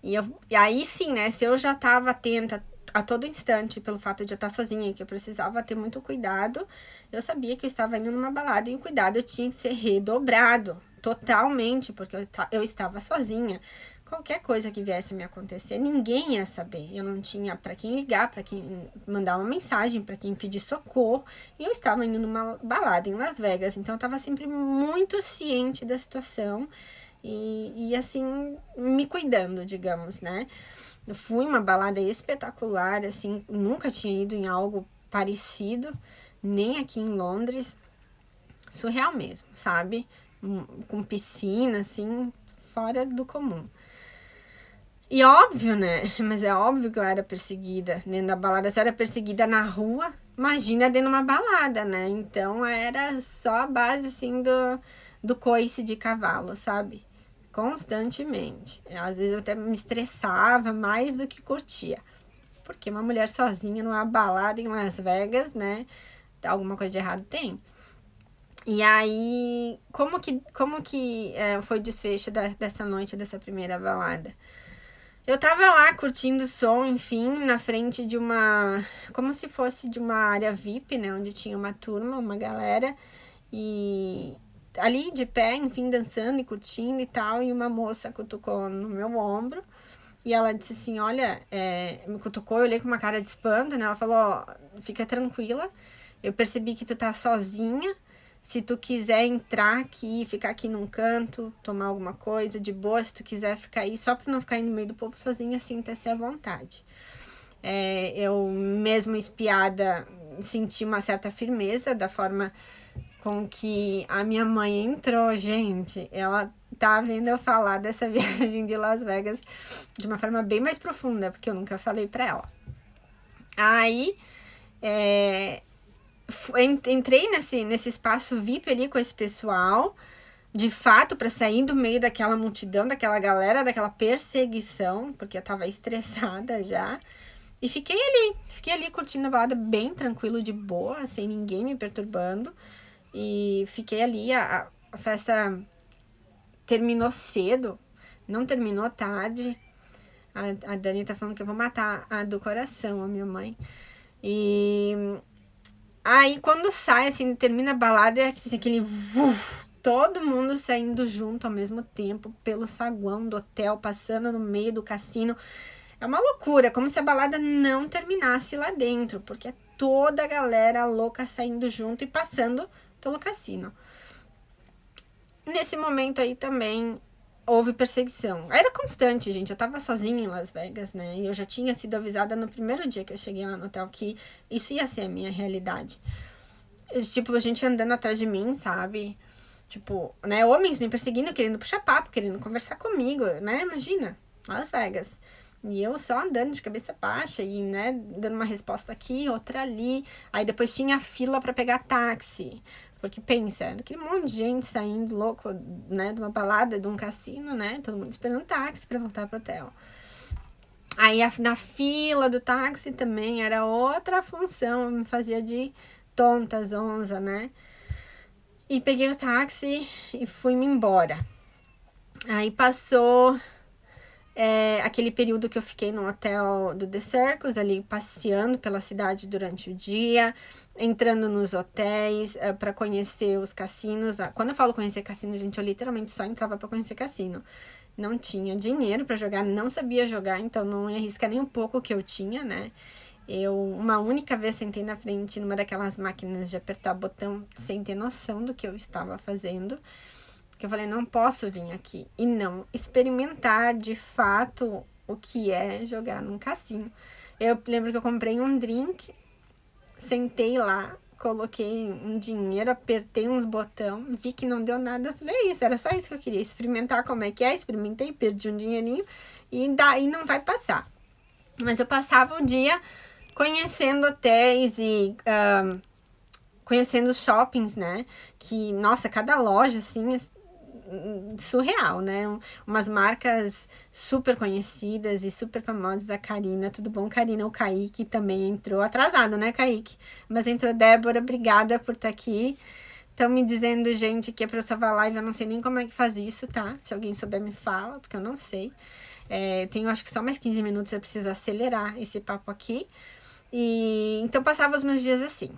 E aí sim, né, se eu já tava atenta a todo instante, pelo fato de eu estar sozinha, que eu precisava ter muito cuidado, eu sabia que eu estava indo numa balada e o cuidado tinha que ser redobrado, totalmente, porque eu estava sozinha. Qualquer coisa que viesse a me acontecer, ninguém ia saber. Eu não tinha para quem ligar, para quem mandar uma mensagem, para quem pedir socorro. E eu estava indo numa balada em Las Vegas, então eu estava sempre muito ciente da situação e assim, me cuidando, digamos, né? Fui uma balada espetacular, assim, nunca tinha ido em algo parecido, nem aqui em Londres. Surreal mesmo, sabe? Com piscina, assim, fora do comum. E óbvio, né? Mas é óbvio que eu era perseguida dentro da balada. Se eu era perseguida na rua, imagina dentro de uma balada, né? Então era só a base, assim, do coice de cavalo, sabe? Constantemente. Às vezes eu até me estressava mais do que curtia. Porque uma mulher sozinha numa balada em Las Vegas, né? Alguma coisa de errado tem. E aí, como que foi o desfecho dessa noite, dessa primeira balada? Eu tava lá curtindo o som, enfim, na frente de uma... como se fosse de uma área VIP, né? Onde tinha uma turma, uma galera. E ali de pé, enfim, dançando e curtindo e tal. E uma moça cutucou no meu ombro. E ela disse assim, olha, me cutucou, eu olhei com uma cara de espanto, né? Ela falou, ó, fica tranquila. Eu percebi que tu tá sozinha. Se tu quiser entrar aqui, ficar aqui num canto, tomar alguma coisa de boa, se tu quiser ficar aí, só pra não ficar aí no meio do povo sozinha, sinta-se à vontade. Eu mesmo espiada, senti uma certa firmeza da forma com que a minha mãe entrou, gente. Ela tá vendo eu falar dessa viagem de Las Vegas de uma forma bem mais profunda, porque eu nunca falei pra ela. Aí, entrei nesse espaço VIP ali com esse pessoal, de fato, pra sair do meio daquela multidão, daquela galera, daquela perseguição, porque eu tava estressada já. E fiquei ali curtindo a balada bem tranquilo, de boa, sem ninguém me perturbando. E fiquei ali, a festa terminou cedo, não terminou tarde. A Dani tá falando que eu vou matar a do coração, a minha mãe. E aí, quando sai, assim, termina a balada, é assim, aquele... todo mundo saindo junto ao mesmo tempo, pelo saguão do hotel, passando no meio do cassino. É uma loucura, como se a balada não terminasse lá dentro, porque é toda a galera louca saindo junto e passando pelo cassino. Nesse momento aí também houve perseguição. Era constante, gente. Eu tava sozinha em Las Vegas, né? E eu já tinha sido avisada no primeiro dia que eu cheguei lá no hotel que isso ia ser a minha realidade. Tipo, a gente andando atrás de mim, sabe? Tipo, né? Homens me perseguindo, querendo puxar papo, querendo conversar comigo, né? Imagina, Las Vegas. E eu só andando de cabeça baixa e, né, dando uma resposta aqui, outra ali. Aí depois tinha fila pra pegar táxi. Porque pensa, aquele monte de gente saindo louco, né, de uma balada, de um cassino, né? Todo mundo esperando táxi pra voltar pro hotel. Aí na fila do táxi também era outra função, me fazia de tonta, zonza, né? E peguei o táxi e fui-me embora. Aí passou aquele período que eu fiquei no hotel do The Circus, ali passeando pela cidade durante o dia, entrando nos hotéis para conhecer os cassinos. Quando eu falo conhecer cassino, gente, eu literalmente só entrava para conhecer cassino. Não tinha dinheiro para jogar, não sabia jogar, então não ia arriscar nem um pouco o que eu tinha, né? Eu, uma única vez, sentei na frente numa daquelas máquinas de apertar botão sem ter noção do que eu estava fazendo. Que eu falei, não posso vir aqui e não experimentar de fato o que é jogar num cassino. Eu lembro que eu comprei um drink, sentei lá, coloquei um dinheiro, apertei uns botão, vi que não deu nada. Eu falei, é isso, era só isso que eu queria, experimentar como é que é. Experimentei, perdi um dinheirinho e daí não vai passar. Mas eu passava o dia conhecendo hotéis e conhecendo os shoppings, né? Que, nossa, cada loja, assim, surreal, né? Umas marcas super conhecidas e super famosas. A Karina, tudo bom, Karina? O Kaique também entrou, atrasado, né, Kaique? Mas entrou. Débora, obrigada por estar aqui. Estão me dizendo, gente, que é pra eu salvar live, eu não sei nem como é que faz isso, tá? Se alguém souber, me fala, porque eu não sei. Tenho, acho que só mais 15 minutos, eu preciso acelerar esse papo aqui. E então passava os meus dias assim,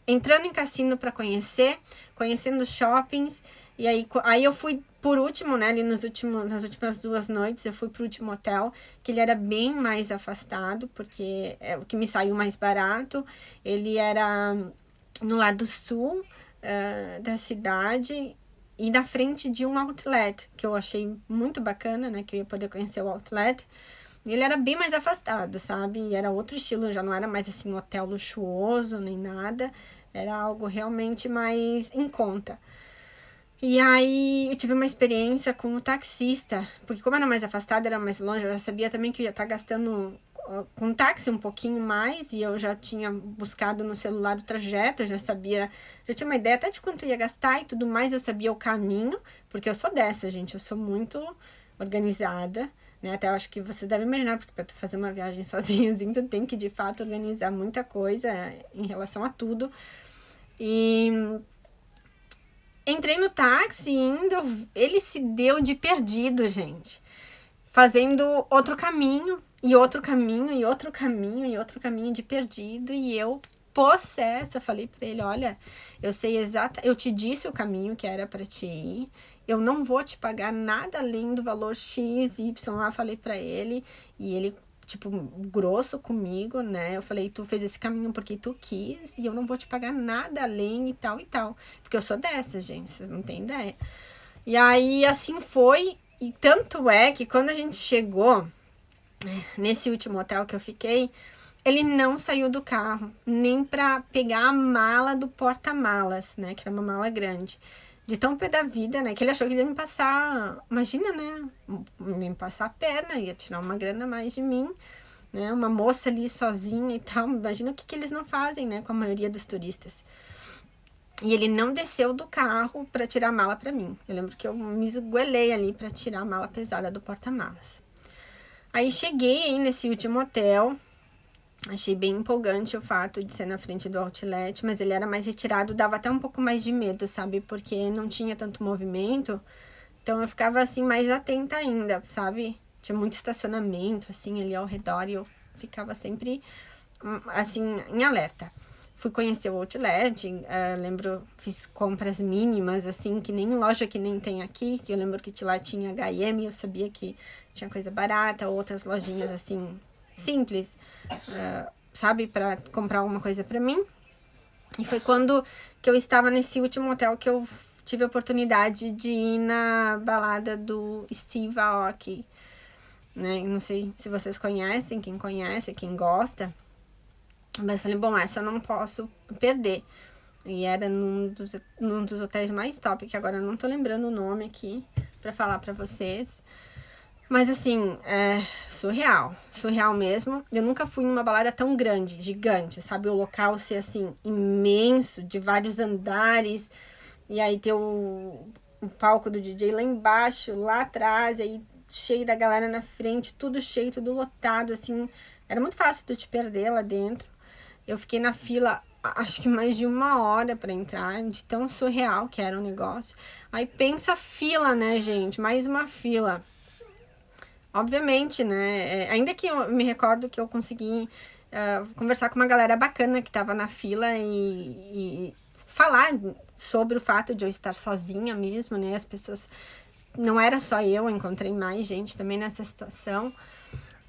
entrando em cassino para conhecer, conhecendo shoppings. E aí eu fui por último, né, ali nas últimas 2 noites, eu fui pro último hotel, que ele era bem mais afastado, porque é o que me saiu mais barato. Ele era no lado sul da cidade e na frente de um outlet, que eu achei muito bacana, né, que eu ia poder conhecer o outlet. Ele era bem mais afastado, sabe? E era outro estilo, já não era mais assim um hotel luxuoso nem nada. Era algo realmente mais em conta. E aí eu tive uma experiência com o taxista, porque como era mais afastado, era mais longe, eu já sabia também que eu ia estar gastando com táxi um pouquinho mais, e eu já tinha buscado no celular o trajeto, eu já sabia, já tinha uma ideia até de quanto eu ia gastar e tudo mais, eu sabia o caminho, porque eu sou dessa, gente, eu sou muito organizada, né? Até eu acho que você deve imaginar, porque para tu fazer uma viagem sozinho, assim, tu tem que de fato organizar muita coisa em relação a tudo. E entrei no táxi e ele se deu de perdido, gente, fazendo outro caminho, e outro caminho, e outro caminho, e outro caminho de perdido, e eu possessa, falei pra ele, olha, eu sei eu te disse o caminho que era pra te ir, eu não vou te pagar nada além do valor X, Y, lá falei pra ele, e ele, tipo, grosso comigo, né, eu falei, tu fez esse caminho porque tu quis, e eu não vou te pagar nada além e tal, porque eu sou dessa, gente, vocês não têm ideia. E aí, assim foi, e tanto é que quando a gente chegou nesse último hotel que eu fiquei, Ele não saiu do carro, nem pra pegar a mala do porta-malas, né? Que era uma mala grande. De tão pé da vida, né? Que ele achou que ia me passar, imagina, né? Me passar a perna, ia tirar uma grana a mais de mim, né? Uma moça ali sozinha e tal. Imagina o que eles não fazem, né? Com a maioria dos turistas. E ele não desceu do carro para tirar a mala para mim. Eu lembro que eu me esgoelei ali para tirar a mala pesada do porta-malas. Aí cheguei nesse último hotel. Achei bem empolgante o fato de ser na frente do outlet, mas ele era mais retirado, dava até um pouco mais de medo, sabe? Porque não tinha tanto movimento, então eu ficava assim mais atenta ainda, sabe? Tinha muito estacionamento assim ali ao redor e eu ficava sempre assim em alerta. Fui conhecer o outlet, lembro, fiz compras mínimas, assim, que nem loja que nem tem aqui, que eu lembro que lá tinha H&M, eu sabia que tinha coisa barata, outras lojinhas assim simples, sabe, para comprar alguma coisa para mim. E foi quando que eu estava nesse último hotel que eu tive a oportunidade de ir na balada do Steve Aoki, né? Não sei se vocês conhecem, quem conhece, quem gosta, mas falei, bom, essa eu não posso perder. E era num dos hotéis mais top, que agora eu não tô lembrando o nome aqui para falar para vocês. Mas assim, é surreal mesmo. Eu nunca fui numa balada tão grande, gigante, sabe? O local ser assim, imenso, de vários andares. E aí ter o palco do DJ lá embaixo, lá atrás, e aí cheio da galera na frente, tudo cheio, tudo lotado, assim. Era muito fácil tu te perder lá dentro. Eu fiquei na fila, acho que mais de 1 hora para entrar, de tão surreal que era o negócio. Aí pensa a fila, né, gente? Mais uma fila. Obviamente, né? Ainda que eu me recordo que eu consegui conversar com uma galera bacana que tava na fila e falar sobre o fato de eu estar sozinha mesmo, né? As pessoas... Não era só eu encontrei mais gente também nessa situação.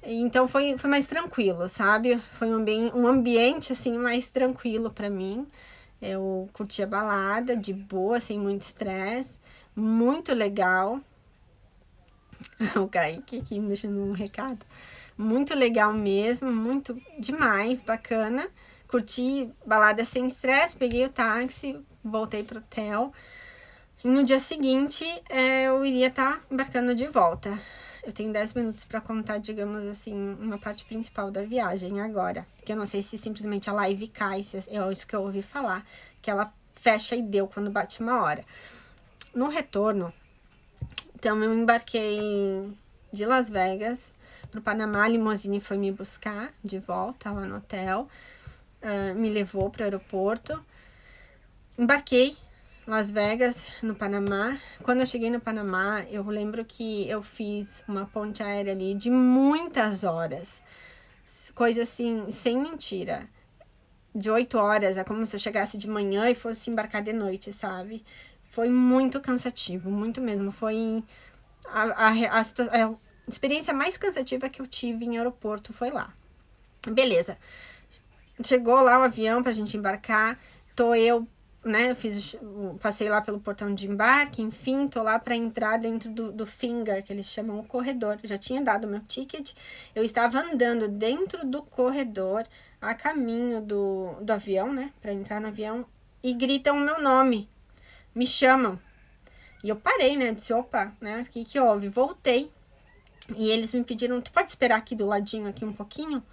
Então foi mais tranquilo, sabe? Foi um ambiente, assim, mais tranquilo pra mim. Eu curti a balada de boa, sem muito estresse. Muito legal. O Kaique aqui me deixando um recado. Muito legal mesmo, muito demais, bacana. Curti balada sem estresse, peguei o táxi, voltei pro hotel. E no dia seguinte, eu iria estar embarcando de volta. Eu tenho 10 minutos para contar, digamos assim, uma parte principal da viagem agora. Porque eu não sei se simplesmente a live cai, se é isso que eu ouvi falar. Que ela fecha e deu quando bate 1 hora. No retorno, então eu embarquei de Las Vegas pro Panamá. A limousine foi me buscar de volta lá no hotel. Me levou pro aeroporto. Embarquei Las Vegas, no Panamá. Quando eu cheguei no Panamá, eu lembro que eu fiz uma ponte aérea ali de muitas horas. Coisa assim, sem mentira. De 8 horas, é como se eu chegasse de manhã e fosse embarcar de noite, sabe? Foi muito cansativo, muito mesmo. Foi a experiência mais cansativa que eu tive em aeroporto, foi lá. Beleza. Chegou lá o avião pra gente embarcar. Né, passei lá pelo portão de embarque, enfim, tô lá para entrar dentro do finger, que eles chamam o corredor. Eu já tinha dado meu ticket, eu estava andando dentro do corredor, a caminho do avião, né, para entrar no avião, e gritam o meu nome, me chamam. E eu parei, né, disse, opa, né, o que houve? Voltei, e eles me pediram, tu pode esperar aqui do ladinho, aqui um pouquinho?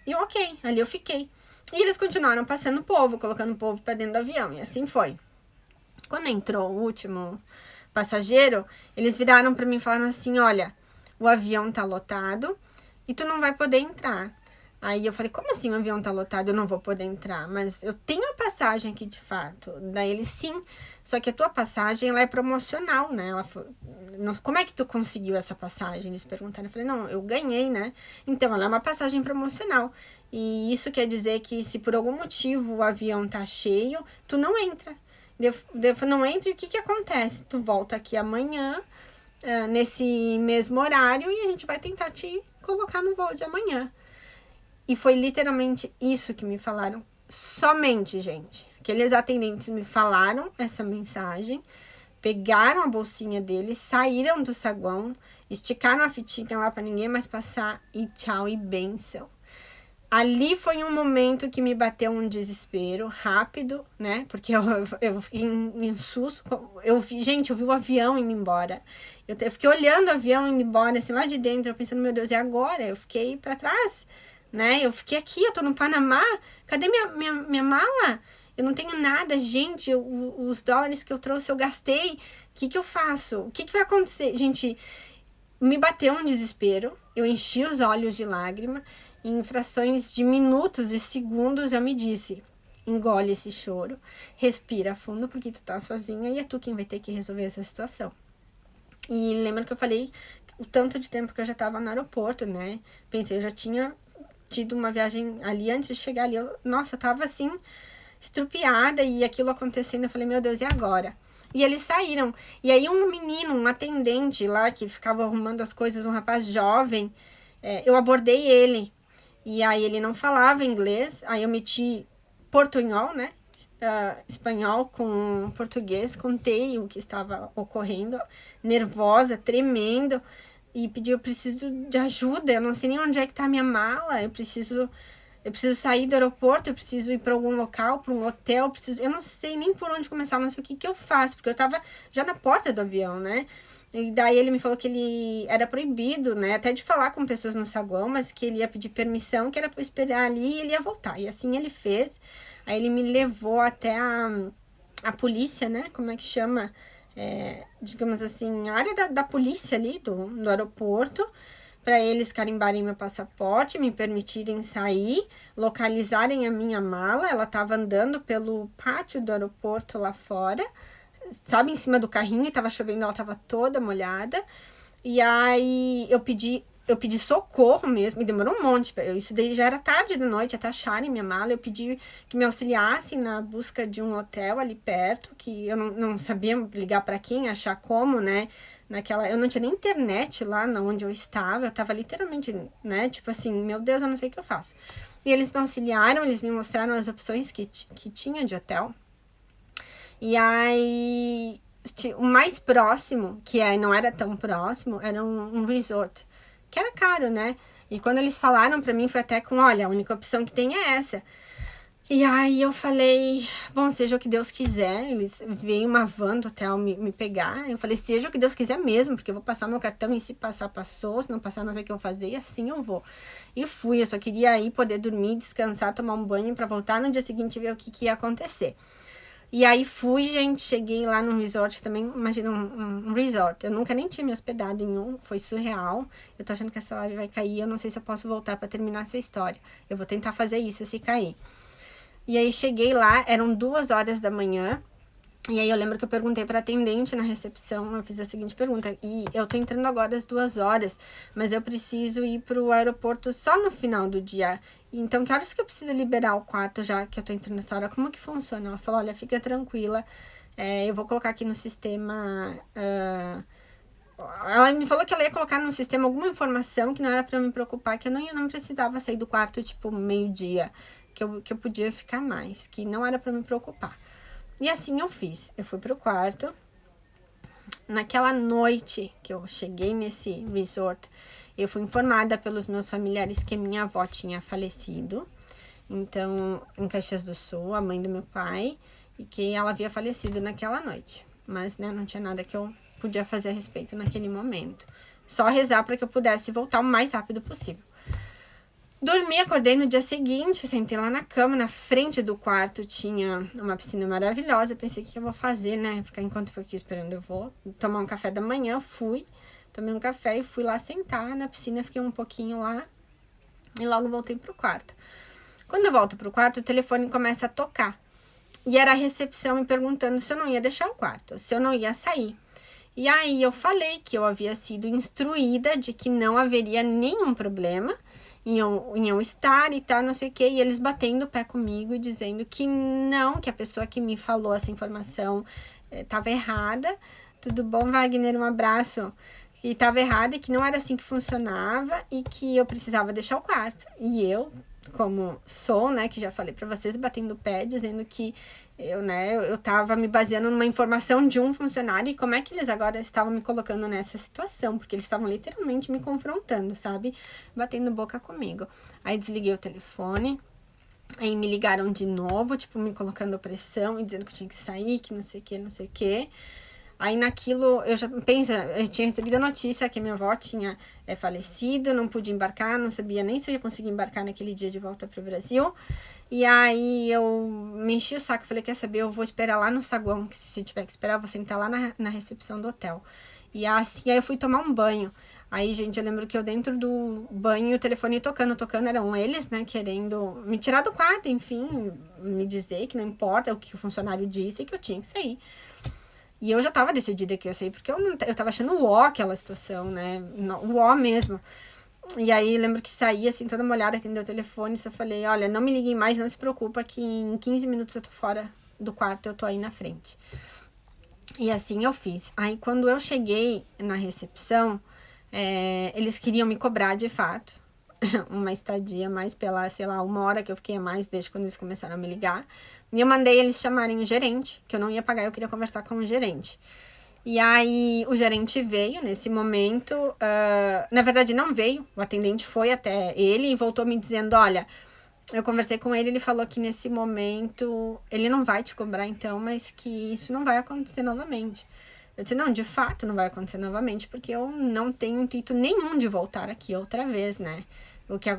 E ok, ali eu fiquei. E eles continuaram passando o povo, colocando o povo para dentro do avião. E assim foi. Quando entrou o último passageiro, eles viraram para mim e falaram assim, olha, o avião tá lotado e tu não vai poder entrar. Aí eu falei, como assim o avião tá lotado? Eu não vou poder entrar. Mas eu tenho a passagem aqui de fato. Daí ele, sim. Só que a tua passagem, ela é promocional, né? Como é que tu conseguiu essa passagem? Eles perguntaram. Eu falei, não, eu ganhei, né? Então, ela é uma passagem promocional. E isso quer dizer que se por algum motivo o avião tá cheio, tu não entra. Não entra e o que acontece? Tu volta aqui amanhã, nesse mesmo horário, e a gente vai tentar te colocar no voo de amanhã. E foi literalmente isso que me falaram. Somente, gente. Aqueles atendentes me falaram essa mensagem, pegaram a bolsinha deles, saíram do saguão, esticaram a fitinha lá para ninguém mais passar e tchau e bênção. Ali foi um momento que me bateu um desespero rápido, né? Porque eu fiquei em susto. Eu vi o avião indo embora. Eu fiquei olhando o avião indo embora, assim, lá de dentro, eu pensando, meu Deus, e agora? Eu fiquei pra trás, né? Eu fiquei aqui, eu tô no Panamá. Cadê minha mala? Eu não tenho nada, gente. Os dólares que eu trouxe, eu gastei. O que eu faço? O que vai acontecer? Gente, me bateu um desespero. Eu enchi os olhos de lágrima. Em frações de minutos, de segundos, eu me disse: engole esse choro, respira fundo, porque tu tá sozinha e é tu quem vai ter que resolver essa situação. E lembra que eu falei o tanto de tempo que eu já tava no aeroporto, né? Pensei, eu já tinha tido uma viagem ali antes de chegar ali. Nossa, eu tava assim, estrupiada, e aquilo acontecendo, eu falei, meu Deus, e agora? E eles saíram. E aí um menino, um atendente lá, que ficava arrumando as coisas, um rapaz jovem, eu abordei ele. E aí ele não falava inglês, aí eu meti portunhol, né? Espanhol com português, contei o que estava ocorrendo, nervosa, tremendo, e pedi, eu preciso de ajuda, eu não sei nem onde é que tá a minha mala, eu preciso sair do aeroporto, eu preciso ir para algum local, para um hotel, eu não sei nem por onde começar, não sei o que eu faço, porque eu tava já na porta do avião, né? E daí ele me falou que ele era proibido, né, até de falar com pessoas no saguão, mas que ele ia pedir permissão, que era para esperar ali e ele ia voltar. E assim ele fez. Aí ele me levou até a polícia, né, como é que chama? Digamos assim, a área da polícia ali do aeroporto, para eles carimbarem meu passaporte, me permitirem sair, localizarem a minha mala. Ela estava andando pelo pátio do aeroporto lá fora, sabe, em cima do carrinho, e tava chovendo, ela tava toda molhada. E aí eu pedi socorro mesmo, e demorou um monte. Isso daí já era tarde da noite, até acharem minha mala. Eu pedi que me auxiliassem na busca de um hotel ali perto, que eu não sabia ligar para quem, achar como, né? Eu não tinha nem internet lá onde eu estava, eu tava literalmente, né? Tipo assim, meu Deus, eu não sei o que eu faço. E eles me auxiliaram, eles me mostraram as opções que tinha de hotel. E aí, o mais próximo, não era tão próximo, era um resort, que era caro, né? E quando eles falaram pra mim, foi até com, olha, a única opção que tem é essa. E aí eu falei, bom, seja o que Deus quiser. Veio uma van do hotel me pegar. Eu falei, seja o que Deus quiser mesmo, porque eu vou passar meu cartão, e se passar, passou, se não passar, não sei o que eu vou fazer, e assim eu vou. E fui, eu só queria ir, poder dormir, descansar, tomar um banho, pra voltar no dia seguinte e ver o que ia acontecer. E aí fui, gente, cheguei lá no resort também, imagina um resort. Eu nunca nem tinha me hospedado em um, foi surreal. Eu tô achando que essa live vai cair, eu não sei se eu posso voltar pra terminar essa história. Eu vou tentar fazer isso se cair. E aí cheguei lá, eram 2h da manhã, e aí eu lembro que eu perguntei pra atendente na recepção, eu fiz a seguinte pergunta, e eu tô entrando agora às 2h, mas eu preciso ir pro aeroporto só no final do dia. Então, que horas que eu preciso liberar o quarto, já que eu tô entrando nessa hora? Como que funciona? Ela falou, olha, fica tranquila, eu vou colocar aqui no sistema... Ela me falou que ela ia colocar no sistema alguma informação que não era pra eu me preocupar, que eu não precisava sair do quarto, tipo, meio-dia, que eu podia ficar mais, que não era pra me preocupar. E assim eu fiz. Eu fui pro quarto. Naquela noite que eu cheguei nesse resort, eu fui informada pelos meus familiares que minha avó tinha falecido. Então, em Caxias do Sul, a mãe do meu pai, e que ela havia falecido naquela noite. Mas, né, não tinha nada que eu podia fazer a respeito naquele momento. Só rezar para que eu pudesse voltar o mais rápido possível. Dormi, acordei no dia seguinte, sentei lá na cama, na frente do quarto tinha uma piscina maravilhosa. Eu pensei, o que eu vou fazer, né? Ficar enquanto eu aqui esperando, eu vou tomar um café da manhã. Tomei um café e fui lá sentar na piscina, fiquei um pouquinho lá e logo voltei pro quarto. Quando eu volto pro quarto, o telefone começa a tocar. E era a recepção me perguntando se eu não ia deixar o quarto, se eu não ia sair. E aí eu falei que eu havia sido instruída de que não haveria nenhum problema em eu estar e tal, não sei o que, e eles batendo o pé comigo e dizendo que não, que a pessoa que me falou essa informação estava errada. Tudo bom, Wagner? Um abraço. Que estava errada e que não era assim que funcionava e que eu precisava deixar o quarto. E eu, como sou, né, que já falei pra vocês, batendo o pé, dizendo que eu tava me baseando numa informação de um funcionário e como é que eles agora estavam me colocando nessa situação, porque eles estavam literalmente me confrontando, sabe, batendo boca comigo. Aí desliguei o telefone, aí me ligaram de novo, tipo, me colocando pressão e dizendo que eu tinha que sair, que não sei o que, não sei o que. Aí naquilo, eu tinha recebido a notícia que minha avó tinha falecido, não pude embarcar, não sabia nem se eu ia conseguir embarcar naquele dia de volta pro Brasil. E aí eu me enchi o saco, falei, quer saber, eu vou esperar lá no saguão, que se tiver que esperar, eu vou sentar lá na recepção do hotel. E assim, aí eu fui tomar um banho. Aí, gente, eu lembro que eu dentro do banho, o telefone tocando, eram eles, né, querendo me tirar do quarto, enfim, me dizer que não importa o que o funcionário disse e que eu tinha que sair. E eu já tava decidida que eu ia sair, porque eu tava achando o ó aquela situação, né, o ó mesmo. E aí, lembro que saí, assim, toda molhada, atendeu o telefone, só falei, olha, não me liguem mais, não se preocupa que em 15 minutos eu tô fora do quarto, eu tô aí na frente. E assim eu fiz. Aí, quando eu cheguei na recepção, eles queriam me cobrar, de fato, uma estadia mais pela, sei lá, 1 hora que eu fiquei a mais desde quando eles começaram a me ligar. E eu mandei eles chamarem o gerente, que eu não ia pagar, eu queria conversar com o gerente. E aí o gerente veio nesse momento, na verdade não veio, o atendente foi até ele e voltou me dizendo, olha, eu conversei com ele, ele falou que nesse momento ele não vai te cobrar então, mas que isso não vai acontecer novamente. Eu disse, não, de fato não vai acontecer novamente, porque eu não tenho intuito nenhum de voltar aqui outra vez, né?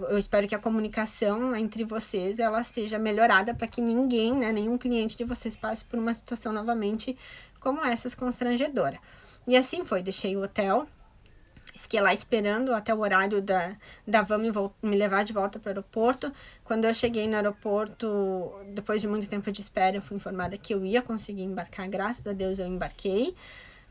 Eu espero que a comunicação entre vocês, ela seja melhorada para que ninguém, né, nenhum cliente de vocês passe por uma situação novamente como essas constrangedora. E assim foi, deixei o hotel, fiquei lá esperando até o horário da van me levar de volta para o aeroporto. Quando eu cheguei no aeroporto, depois de muito tempo de espera, eu fui informada que eu ia conseguir embarcar. Graças a Deus eu embarquei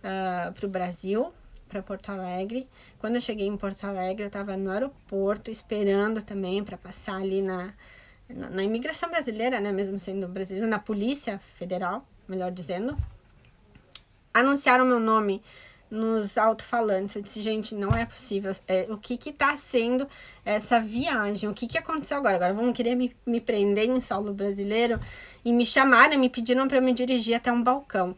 para o Brasil, para Porto Alegre. Quando eu cheguei em Porto Alegre, eu estava no aeroporto esperando também para passar ali na imigração brasileira, né, mesmo sendo brasileiro, na Polícia Federal, melhor dizendo. Anunciaram meu nome nos alto-falantes. Eu disse, gente, não é possível. O que tá sendo essa viagem? O que aconteceu agora? Agora vão querer me prender em solo brasileiro e me chamaram, me pediram para eu me dirigir até um balcão.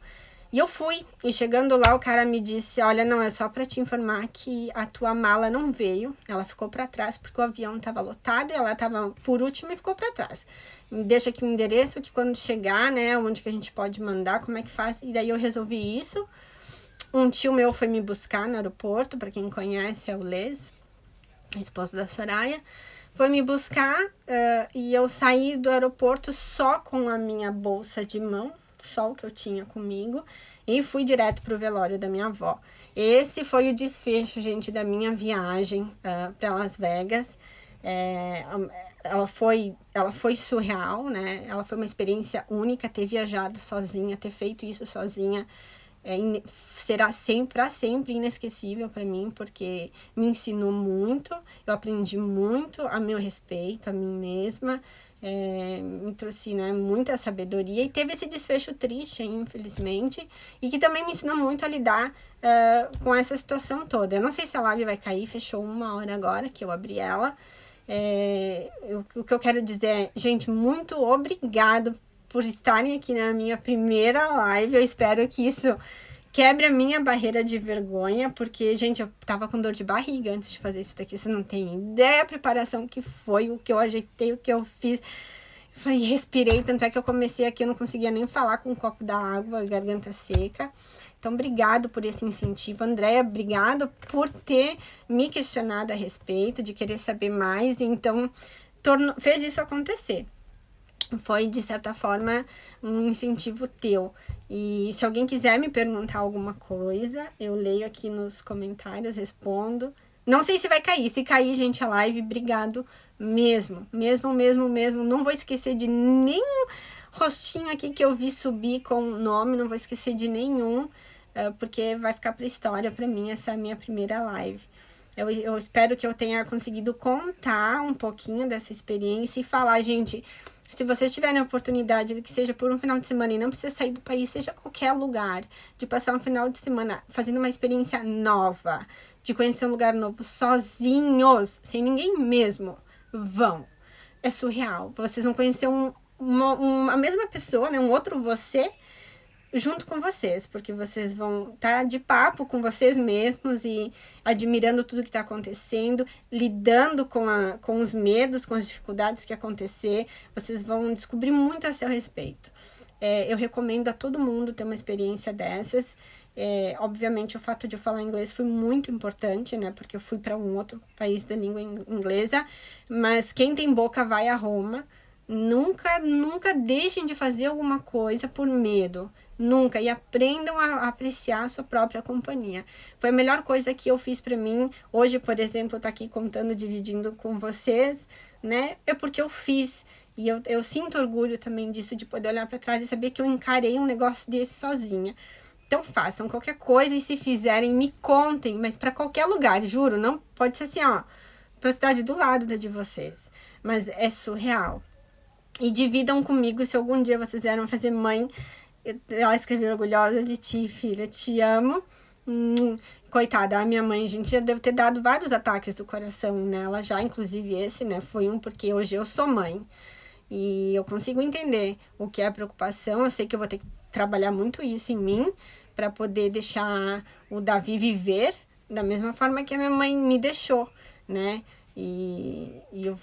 E eu fui. E chegando lá, o cara me disse, olha, não, é só para te informar que a tua mala não veio. Ela ficou para trás porque o avião tava lotado e ela tava por último e ficou para trás. Deixa aqui o endereço que quando chegar, né, onde que a gente pode mandar, como é que faz. E daí eu resolvi isso. Um tio meu foi me buscar no aeroporto, para quem conhece, é o Les, esposo da Soraya. Foi me buscar e eu saí do aeroporto só com a minha bolsa de mão, só o que eu tinha comigo, e fui direto pro velório da minha avó. Esse foi o desfecho, gente, da minha viagem para Las Vegas. Ela foi surreal, né? Ela foi uma experiência única, ter viajado sozinha, ter feito isso sozinha. Será para sempre inesquecível para mim, porque me ensinou muito, eu aprendi muito a meu respeito, a mim mesma, me trouxe, né, muita sabedoria e teve esse desfecho triste, infelizmente, e que também me ensinou muito a lidar com essa situação toda. Eu não sei se a live vai cair, fechou 1 hora agora que eu abri ela. O que eu quero dizer é, gente, muito obrigado por estarem aqui na minha primeira live. Eu espero que isso quebre a minha barreira de vergonha, porque, gente, eu tava com dor de barriga antes de fazer isso daqui. Você não tem ideia a preparação que foi, o que eu ajeitei, o que eu fiz. E respirei, tanto é que eu comecei aqui, eu não conseguia nem falar com um copo d'água, garganta seca. Então, obrigado por esse incentivo. Andréia, obrigado por ter me questionado a respeito, de querer saber mais. Então, fez isso acontecer. Foi, de certa forma, um incentivo teu. E se alguém quiser me perguntar alguma coisa, eu leio aqui nos comentários, respondo. Não sei se vai cair. Se cair, gente, a live, obrigado mesmo. Mesmo. Não vou esquecer de nenhum rostinho aqui que eu vi subir com o nome. Não vou esquecer de nenhum, porque vai ficar pra história pra mim. Essa é a minha primeira live. Eu espero que eu tenha conseguido contar um pouquinho dessa experiência e falar, gente, se vocês tiverem a oportunidade, que seja por um final de semana e não precisa sair do país, seja qualquer lugar, de passar um final de semana fazendo uma experiência nova, de conhecer um lugar novo sozinhos, sem ninguém mesmo, vão. é surreal. Vocês vão conhecer a mesma pessoa, né? Um outro você junto com vocês, porque vocês vão estar de papo com vocês mesmos e admirando tudo que está acontecendo, lidando com os medos, com as dificuldades que acontecer. Vocês vão descobrir muito a seu respeito. Eu recomendo a todo mundo ter uma experiência dessas. Obviamente, o fato de eu falar inglês foi muito importante, né? Porque eu fui para um outro país da língua inglesa. Mas quem tem boca vai a Roma. Nunca deixem de fazer alguma coisa por medo. Nunca. E aprendam a apreciar a sua própria companhia. Foi a melhor coisa que eu fiz para mim. Hoje, por exemplo, eu tô aqui contando, dividindo com vocês, né? É porque eu fiz. E eu sinto orgulho também disso, de poder olhar para trás e saber que eu encarei um negócio desse sozinha. Então façam qualquer coisa e se fizerem, me contem, mas para qualquer lugar, juro, não pode ser assim, ó, pra cidade do lado da de vocês. Mas é surreal. E dividam comigo se algum dia vocês vieram fazer mãe. Ela escreveu: orgulhosa de ti, filha, te amo. Coitada, a minha mãe, gente, já deve ter dado vários ataques do coração nela já, inclusive esse, né, foi um, porque hoje eu sou mãe. E eu consigo entender o que é a preocupação. Eu sei que eu vou ter que trabalhar muito isso em mim para poder deixar o Davi viver da mesma forma que a minha mãe me deixou, né? E eu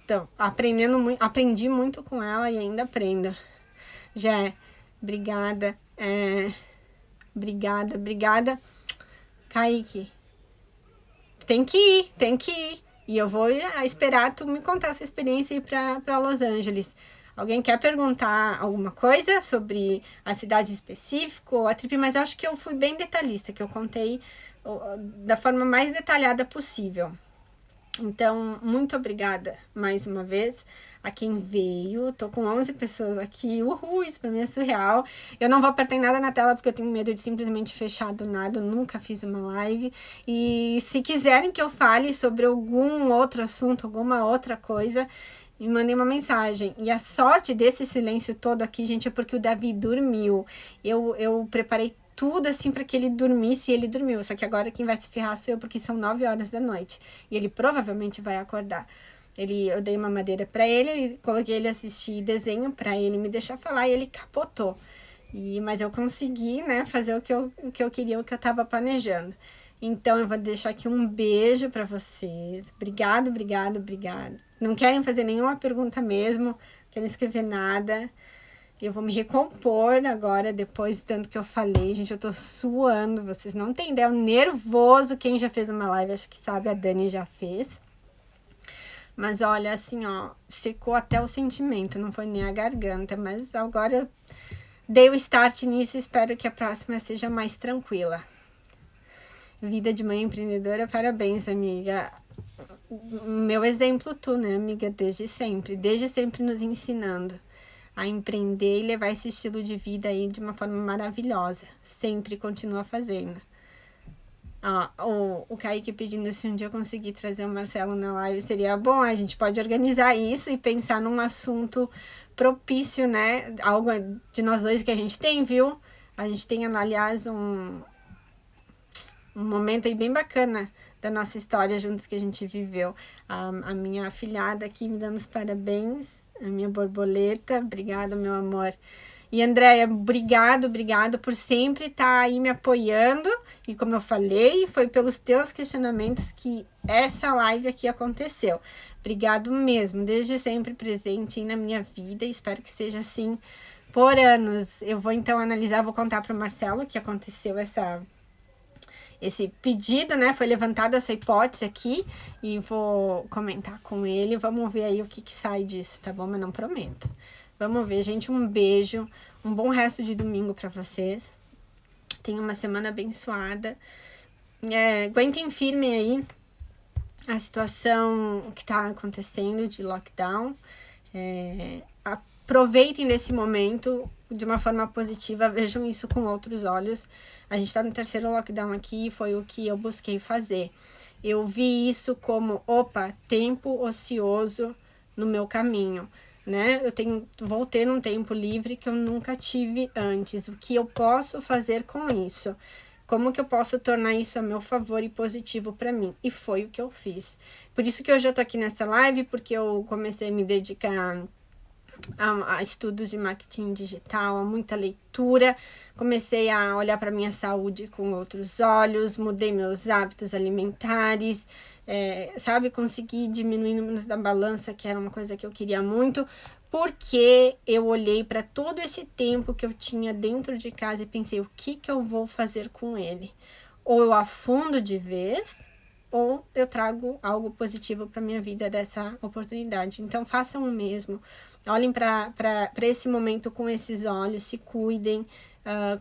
então, aprendi muito com ela e ainda aprendo. Já, obrigada. Obrigada. Kaique, tem que ir. E eu vou esperar tu me contar essa experiência e ir pra Los Angeles. Alguém quer perguntar alguma coisa sobre a cidade específica ou a trip? Mas eu acho que eu fui bem detalhista, que eu contei da forma mais detalhada possível. Então, muito obrigada mais uma vez a quem veio. Tô com 11 pessoas aqui. Uhul, isso pra mim é surreal. Eu não vou apertar nada na tela porque eu tenho medo de simplesmente fechar do nada. Eu nunca fiz uma live. E se quiserem que eu fale sobre algum outro assunto, alguma outra coisa, me mandem uma mensagem. E a sorte desse silêncio todo aqui, gente, é porque o Davi dormiu. Eu preparei tudo assim para que ele dormisse e ele dormiu. Só que agora quem vai se ferrar sou eu, porque são 9 horas da noite. E ele provavelmente vai acordar. Eu dei uma madeira para ele, coloquei ele assistir desenho para ele me deixar falar e ele capotou. Mas eu consegui, né, fazer o que eu queria, o que eu tava planejando. Então eu vou deixar aqui um beijo para vocês. Obrigado. Não querem fazer nenhuma pergunta mesmo, não querem escrever nada. Eu vou me recompor agora, depois do tanto que eu falei. Gente, eu tô suando, vocês não têm ideia, nervoso. Quem já fez uma live, acho que sabe, a Dani já fez. Mas olha, assim, ó, secou até o sentimento, não foi nem a garganta. Mas agora eu dei o start nisso e espero que a próxima seja mais tranquila. Vida de mãe empreendedora, parabéns, amiga. Meu exemplo tu, né, amiga, desde sempre nos ensinando a empreender e levar esse estilo de vida aí de uma forma maravilhosa. Sempre continua fazendo. O Kaique pedindo se um dia eu conseguir trazer o Marcelo na live, seria bom. A gente pode organizar isso e pensar num assunto propício, né? Algo de nós dois que a gente tem, viu? A gente tem, aliás, um momento aí bem bacana da nossa história juntos que a gente viveu. A minha afilhada aqui me dando os parabéns, a minha borboleta, obrigada, meu amor. E Andréia, obrigado por sempre estar aí me apoiando. E como eu falei, foi pelos teus questionamentos que essa live aqui aconteceu. Obrigado mesmo, desde sempre presente aí na minha vida. Espero que seja assim por anos. Eu vou então analisar, vou contar para o Marcelo que aconteceu esse pedido, né? Foi levantada essa hipótese aqui e vou comentar com ele. Vamos ver aí o que sai disso, tá bom? Mas não prometo. Vamos ver, gente. Um beijo. Um bom resto de domingo para vocês. Tenham uma semana abençoada. Aguentem firme aí a situação que tá acontecendo de lockdown. Aproveitem desse momento de uma forma positiva. Vejam isso com outros olhos. A gente tá no 3º lockdown aqui e foi o que eu busquei fazer. Eu vi isso como, tempo ocioso no meu caminho, né? Vou ter um tempo livre que eu nunca tive antes. O que eu posso fazer com isso? Como que eu posso tornar isso a meu favor e positivo para mim? E foi o que eu fiz. Por isso que hoje eu tô aqui nessa live, porque eu comecei a me dedicar a estudos de marketing digital, a muita leitura, comecei a olhar para minha saúde com outros olhos, mudei meus hábitos alimentares, sabe, consegui diminuir números da balança, que era uma coisa que eu queria muito, porque eu olhei para todo esse tempo que eu tinha dentro de casa e pensei, o que eu vou fazer com ele? Ou eu afundo de vez, ou eu trago algo positivo para minha vida dessa oportunidade. Então, façam o mesmo. Olhem para esse momento com esses olhos, se cuidem,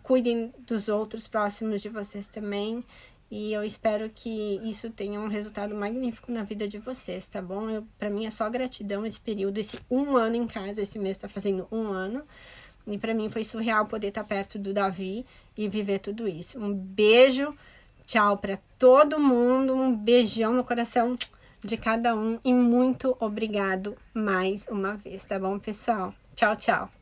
cuidem dos outros próximos de vocês também. E eu espero que isso tenha um resultado magnífico na vida de vocês, tá bom? Para mim é só gratidão esse período, esse 1 ano em casa, esse mês tá fazendo 1 ano. E para mim foi surreal poder estar perto do Davi e viver tudo isso. Um beijo, tchau para todo mundo, um beijão no coração de cada um e muito obrigado mais uma vez, tá bom, pessoal? Tchau, tchau.